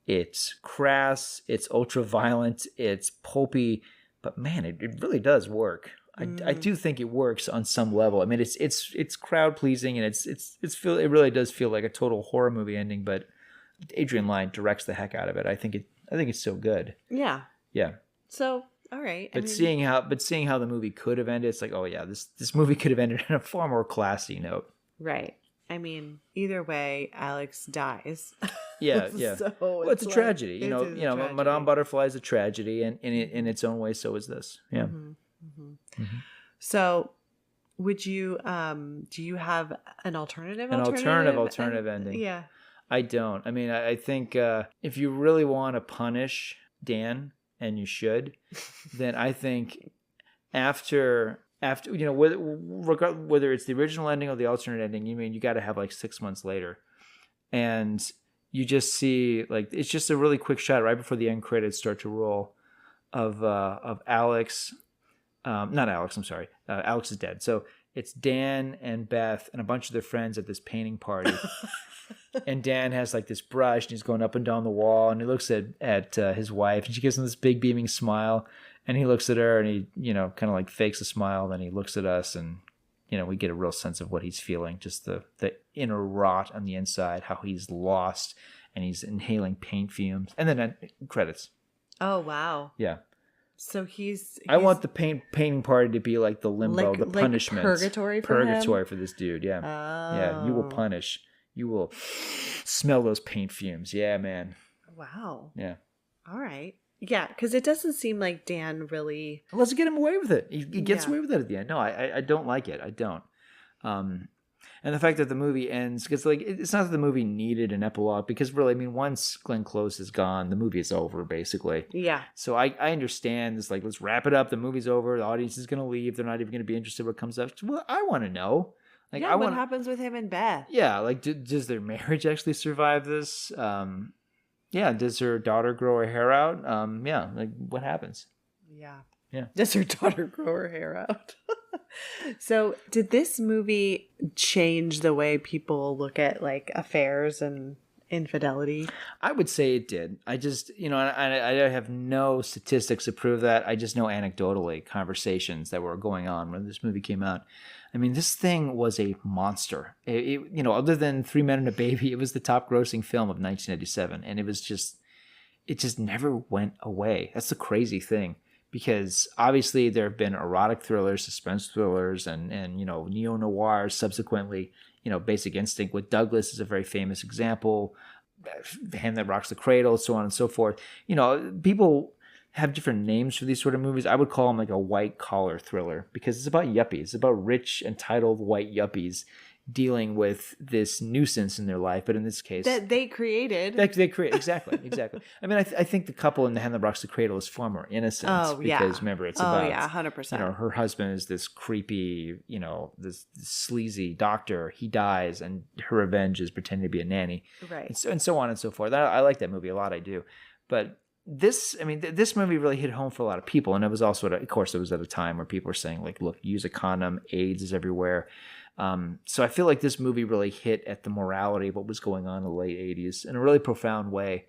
it's crass, it's ultra violent, it's pulpy, but man, it really does work. I do think it works on some level. I mean, it's crowd pleasing and it really does feel like a total horror movie ending. But Adrian Lyne directs the heck out of it. I think it's so good. Yeah. Yeah. So all right. But seeing how the movie could have ended, it's like, oh yeah, this movie could have ended on a far more classy note. Right. I mean, either way, Alex dies. Yeah, yeah. So well, it's a tragedy. Tragedy. Madame Butterfly is a tragedy, and in its own way, so is this. Yeah. So, would you do you have an alternative alternative ending? Yeah. I don't. I mean, I think if you really want to punish Dan, and you should, then I think after whether it's the original ending or the alternate ending, you got to have like 6 months later, and you just see like it's just a really quick shot right before the end credits start to roll of Alex. Not Alex. I'm sorry. Alex is dead. So it's Dan and Beth and a bunch of their friends at this painting party. And Dan has like this brush and he's going up and down the wall and he looks at his wife and she gives him this big beaming smile and he looks at her and he, kind of like fakes a smile. Then he looks at us and, we get a real sense of what he's feeling. Just the inner rot on the inside, how he's lost and he's inhaling paint fumes. And then credits. Oh, wow. Yeah. So he's I want the painting party to be like the limbo, the punishment. Purgatory for this dude. Yeah. Oh. Yeah. You will punish. You will smell those paint fumes. Yeah, man. Wow. Yeah. All right. Yeah, because it doesn't seem like Dan really... Let's get him away with it. He gets away with it at the end. No, I don't like it. I don't. And the fact that the movie ends, because like it's not that the movie needed an epilogue, because really, once Glenn Close is gone, the movie is over, basically. Yeah. So I understand this, like, let's wrap it up. The movie's over. The audience is going to leave. They're not even going to be interested in what comes after. Well, I want to know. Like, what happens with him and Beth? Yeah, like, does their marriage actually survive this? Yeah, does her daughter grow her hair out? Yeah, like, what happens? Yeah. Yeah. Does her daughter grow her hair out? So, did this movie change the way people look at, like, affairs and infidelity? I would say it did. I just, I have no statistics to prove that. I just know anecdotally conversations that were going on when this movie came out. This thing was a monster. Other than Three Men and a Baby, it was the top grossing film of 1987. And it just never went away. That's the crazy thing. Because obviously there have been erotic thrillers, suspense thrillers, and neo-noirs subsequently. Basic Instinct with Douglas is a very famous example. The Hand That Rocks the Cradle, so on and so forth. People have different names for these sort of movies. I would call them like a white-collar thriller because it's about yuppies. It's about rich, entitled white yuppies dealing with this nuisance in their life, but in this case that they created. Exactly. I think the couple in The Hand That Rocks the Cradle is far more innocent because remember it's about 100%. Her husband is this creepy, this sleazy doctor. He dies, and her revenge is pretending to be a nanny, right? And so on and so forth. I like that movie a lot. I do, but this movie really hit home for a lot of people, and it was also, of course, it was at a time where people were saying like, "Look, use a condom. AIDS is everywhere." So I feel like this movie really hit at the morality of what was going on in the late 80s in a really profound way,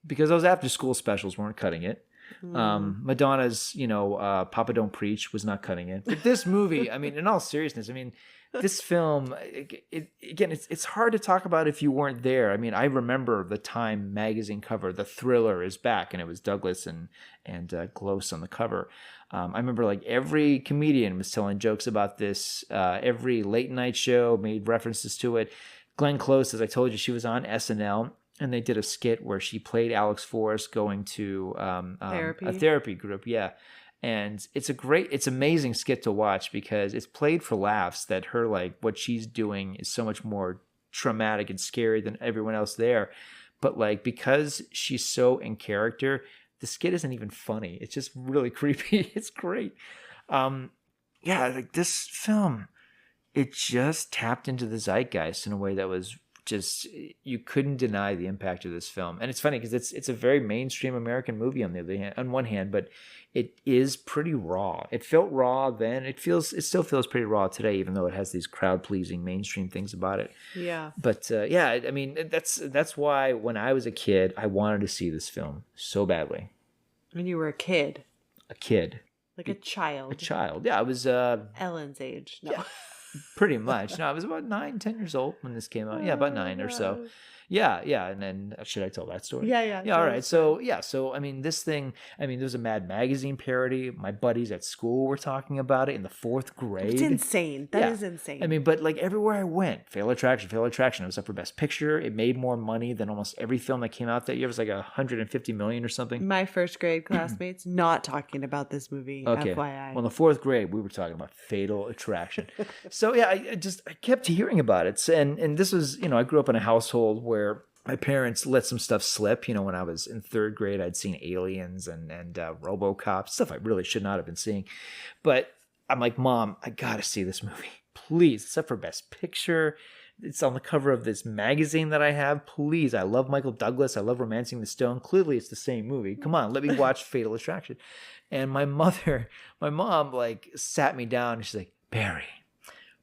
because those after school specials weren't cutting it. Madonna's, Papa Don't Preach was not cutting it. But this movie, in all seriousness, this film, it's hard to talk about if you weren't there. I remember the Time magazine cover, The Thriller is back, and it was Douglas and Close on the cover. I remember like every comedian was telling jokes about this. Every late night show made references to it. Glenn Close, as I told you, she was on SNL, and they did a skit where she played Alex Forrest going to a therapy group. Yeah. And it's amazing skit to watch because it's played for laughs that her, like, what she's doing is so much more traumatic and scary than everyone else there. But like, because she's so in character, the skit isn't even funny. It's just really creepy. It's great. Like this film, it just tapped into the zeitgeist in a way that was just, you couldn't deny the impact of this film. And it's funny because it's a very mainstream American movie on one hand, but it is pretty raw. It felt raw then. It still feels pretty raw today, even though it has these crowd pleasing mainstream things about it. Yeah. But that's why when I was a kid, I wanted to see this film so badly. When you were a kid. A kid. Like a child. A child. Yeah, I was Ellen's age. No. Yeah. Pretty much. No, I was about 9, 10 years old when this came out. Yeah, about 9 or so. Yeah. And then, should I tell that story? Yeah. All right. So, this thing, there was a Mad Magazine parody. My buddies at school were talking about it in the 4th grade. It's insane. That is insane. But like everywhere I went, Fatal Attraction. It was up for Best Picture. It made more money than almost every film that came out that year. It was like 150 million or something. My 1st grade classmates not talking about this movie, okay. FYI. Well, in the 4th grade, we were talking about Fatal Attraction. So, yeah, I kept hearing about it. And this was, I grew up in a household where my parents let some stuff slip. You know, when I was in third grade, I'd seen Aliens and RoboCop, stuff I really should not have been seeing. But I'm like, Mom, I got to see this movie. Please, it's up for Best Picture. It's on the cover of this magazine that I have. Please, I love Michael Douglas. I love Romancing the Stone. Clearly, it's the same movie. Come on, let me watch Fatal Attraction. And my mom, like, sat me down and she's like, Barry,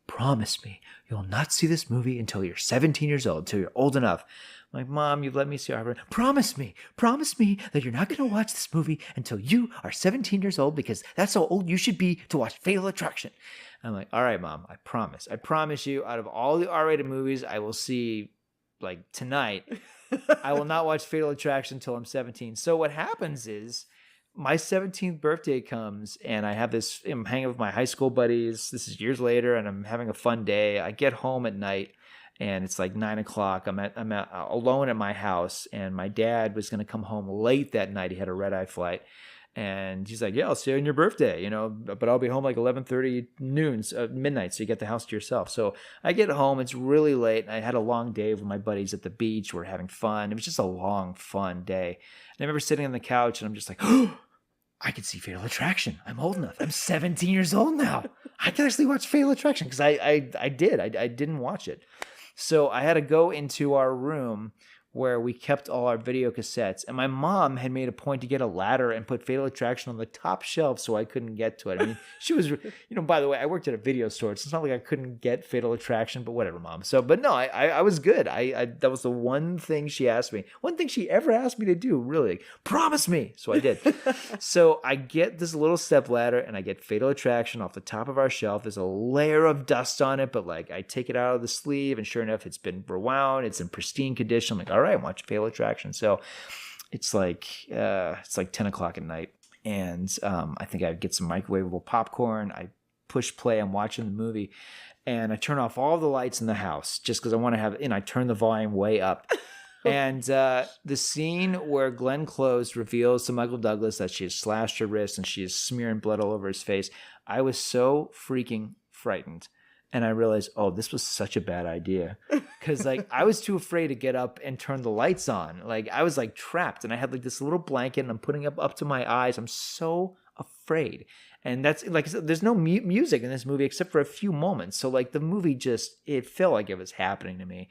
promise me you'll not see this movie until you're 17 years old, until you're old enough. I'm like, Mom, you've let me see Harvard. Promise me that you're not going to watch this movie until you are 17 years old, because that's how old you should be to watch Fatal Attraction. I'm like, all right, Mom, I promise. I promise you, out of all the R-rated movies I will see, like, tonight, I will not watch Fatal Attraction until I'm 17. So what happens is, my 17th birthday comes and I have this, I'm hanging with my high school buddies. This is years later and I'm having a fun day. I get home at night and it's like 9 o'clock. I'm alone at my house, and my dad was going to come home late that night. He had a red-eye flight. And he's like, yeah, I'll see you on your birthday, you know, but I'll be home like 11:30 midnight. So you get the house to yourself. So I get home, it's really late. And I had a long day with my buddies at the beach. We're having fun. It was just a long, fun day. And I remember sitting on the couch and I'm just like, oh, I can see Fatal Attraction. I'm old enough. I'm 17 years old now. I can actually watch Fatal Attraction, because I didn't watch it. So I had to go into our room where we kept all our video cassettes. And my mom had made a point to get a ladder and put Fatal Attraction on the top shelf so I couldn't get to it. I mean, she was, by the way, I worked at a video store, so it's not like I couldn't get Fatal Attraction, but whatever, Mom. So, but no, I was good. That was the one thing she asked me. One thing she ever asked me to do, really. Promise me. So I did. So I get this little step ladder and I get Fatal Attraction off the top of our shelf. There's a layer of dust on it, but like I take it out of the sleeve and sure enough, it's been rewound. It's in pristine condition. I'm like, all right, watch Fatal Attraction. So it's like 10 o'clock at night, and I think I get some microwavable popcorn. I push play. I'm watching the movie, and I turn off all the lights in the house just because I want to have. And I turn the volume way up. And the scene where Glenn Close reveals to Michael Douglas that she has slashed her wrist and she is smearing blood all over his face, I was so freaking frightened. And I realized, oh, this was such a bad idea. Because, like, I was too afraid to get up and turn the lights on. Like, I was, like, trapped. And I had, like, this little blanket, and I'm putting it up to my eyes. I'm so afraid. And that's, like I said, there's no music in this movie except for a few moments. So, like, the movie just, it felt like it was happening to me.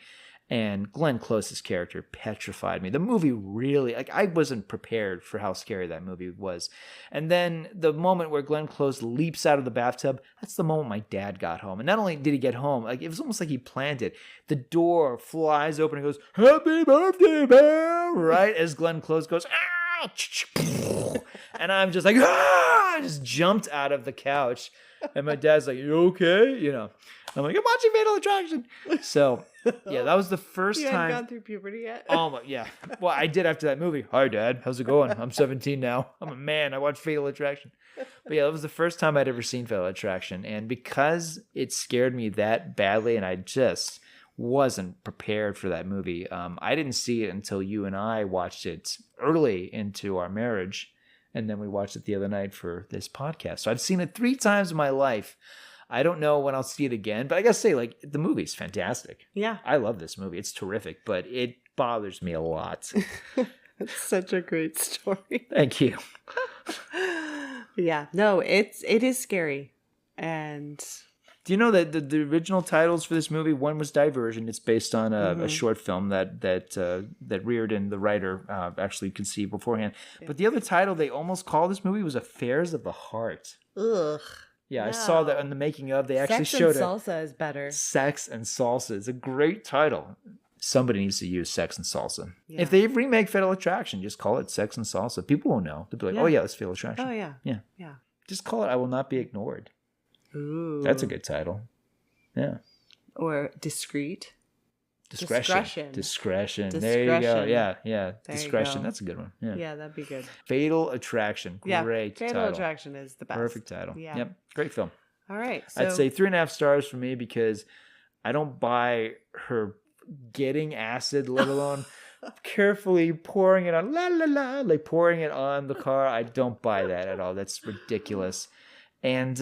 And Glenn Close's character petrified me. The movie really, like, I wasn't prepared for how scary that movie was. And then the moment where Glenn Close leaps out of the bathtub, that's the moment my dad got home. And not only did he get home, like, it was almost like he planned it. The door flies open and goes, "Happy birthday, man!" Right as Glenn Close goes, "Ah!" And I'm just like, "Ah!" I just jumped out of the couch. And my dad's like, "You okay?" You know, I'm like, "I'm watching Fatal Attraction." So, yeah, that was the first you time. You hadn't gone through puberty yet? Oh, my, yeah. Well, I did after that movie. "Hi, Dad. How's it going? I'm 17 now. I'm a man. I watch Fatal Attraction." But yeah, that was the first time I'd ever seen Fatal Attraction. And because it scared me that badly and I just wasn't prepared for that movie, I didn't see it until you and I watched it early into our marriage. And then we watched it the other night for this podcast. So I've seen it 3 times in my life. I don't know when I'll see it again, but I gotta say, like, the movie's fantastic. Yeah. I love this movie. It's terrific, but it bothers me a lot. It's such a great story. Thank you. Yeah. No, it is scary. And do you know that the original titles for this movie, one was Diversion. It's based on a short film that Reardon, the writer, actually conceived beforehand. Yeah. But the other title they almost called this movie was Affairs of the Heart. Ugh. Yeah, no. I saw that in the making of. They actually Sex showed and Salsa is better. Sex and Salsa is a great title. Somebody needs to use Sex and Salsa. Yeah. If they remake Fatal Attraction, just call it Sex and Salsa. People will know. They'll be like, "Oh yeah, that's Fatal Attraction." Oh yeah. Yeah. Yeah. Just call it I Will Not Be Ignored. Ooh. That's a good title. Yeah. Or Discreet. Discretion. There you go. Yeah. There Discretion. That's a good one. Yeah. Yeah, that'd be good. Fatal Attraction. Great title. Fatal Attraction is the best. Perfect title. Yeah. Yep. Great film. All right. So I'd say 3.5 stars for me because I don't buy her getting acid, let alone carefully pouring it on, like pouring it on the car. I don't buy that at all. That's ridiculous. And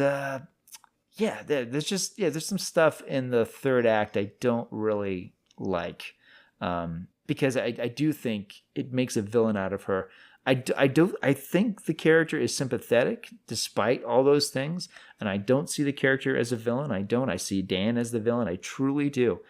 there's some stuff in the third act I don't really like. Because I do think it makes a villain out of her. I think the character is sympathetic despite all those things, and I don't see the character as a villain. I see Dan as the villain. I truly do.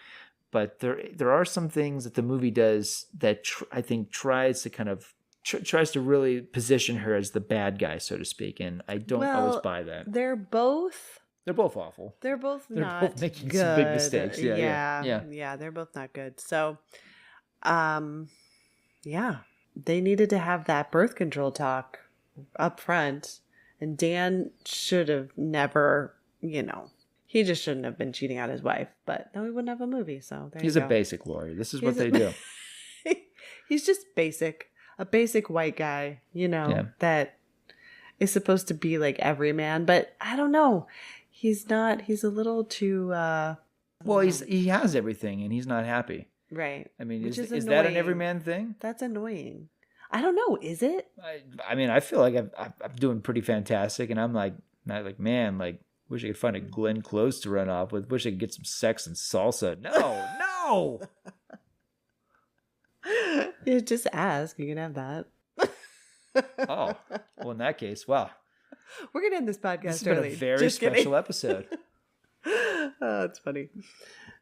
But there are some things that the movie does that I think tries to kind of tries to really position her as the bad guy, so to speak, and I don't always buy that. They're both awful. They're both not both making good. some big mistakes. Yeah, they're both not good. So, yeah, they needed to have that birth control talk up front, and Dan should have never, he just shouldn't have been cheating on his wife. But then we wouldn't have a movie. So he's a basic lawyer. This is what they do. He's just a basic white guy, that is supposed to be like every man. But I don't know. He's not. He's a little too. Well, he has everything, and he's not happy. Right. I mean, is that an everyman thing? That's annoying. I don't know. Is it? I mean, I feel like I'm doing pretty fantastic, and I'm like, not like, man, like, wish I could find a Glenn Close to run off with. Wish I could get some sex and salsa. No. You just ask. You can have that. Oh, well, in that case, wow. We're gonna end this podcast This has early. been a very special episode. Oh, it's funny.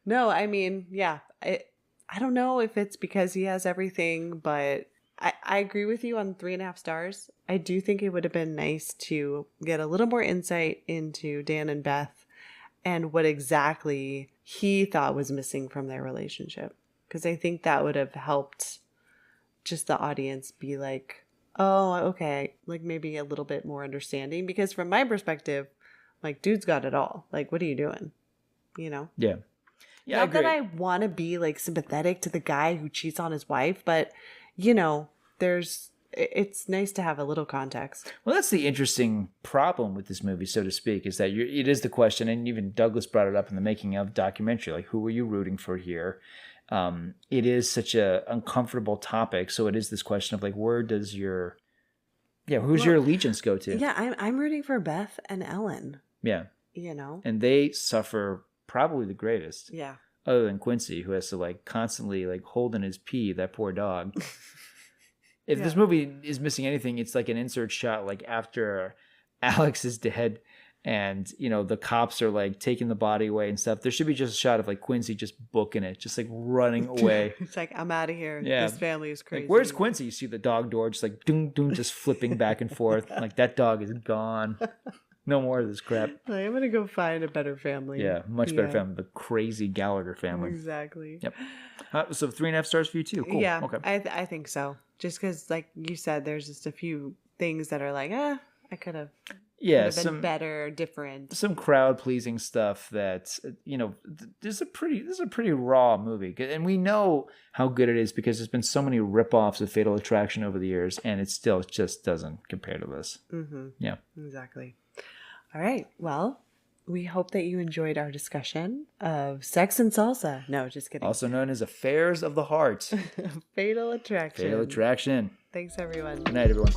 No, I mean, yeah. I don't know if it's because he has everything, but I agree with you on 3.5 stars. I do think it would have been nice to get a little more insight into Dan and Beth and what exactly he thought was missing from their relationship. Because I think that would have helped just the audience be like, oh, okay, like maybe a little bit more understanding. Because from my perspective, like, dude's got it all. Like, what are you doing? Yeah. Yeah, Not that I want to be like sympathetic to the guy who cheats on his wife, but it's nice to have a little context. Well, that's the interesting problem with this movie, so to speak, is that it is the question, and even Douglas brought it up in the making of documentary, like, who are you rooting for here? It is such a uncomfortable topic, so it is this question of like, where does your your allegiance go to? Yeah, I'm rooting for Beth and Ellen. Yeah. And they suffer probably the greatest. Yeah. Other than Quincy, who has to like constantly like hold in his pee, that poor dog. If this movie is missing anything, it's like an insert shot like after Alex is dead and, the cops are like taking the body away and stuff. There should be just a shot of like Quincy just booking it, just like running away. It's like, I'm out of here. Yeah. This family is crazy. Like, where's Quincy? You see the dog door just like doom, doom, just flipping back and forth. Like, that dog is gone. No more of this crap. I'm going to go find a better family. Yeah, much better family. The crazy Gallagher family. Exactly. Yep. So 3.5 stars for you too. Cool. Yeah, Okay. I think so. Just because, like you said, there's just a few things that are like, I could have been better, different. Some crowd pleasing stuff that, this is a pretty raw movie. And we know how good it is because there's been so many ripoffs of Fatal Attraction over the years, and it still just doesn't compare to this. Mm-hmm. Yeah. Exactly. All right. Well, we hope that you enjoyed our discussion of Sex and Salsa. No, just kidding. Also known as Affairs of the Heart. Fatal Attraction. Fatal Attraction. Thanks, everyone. Good night, everyone.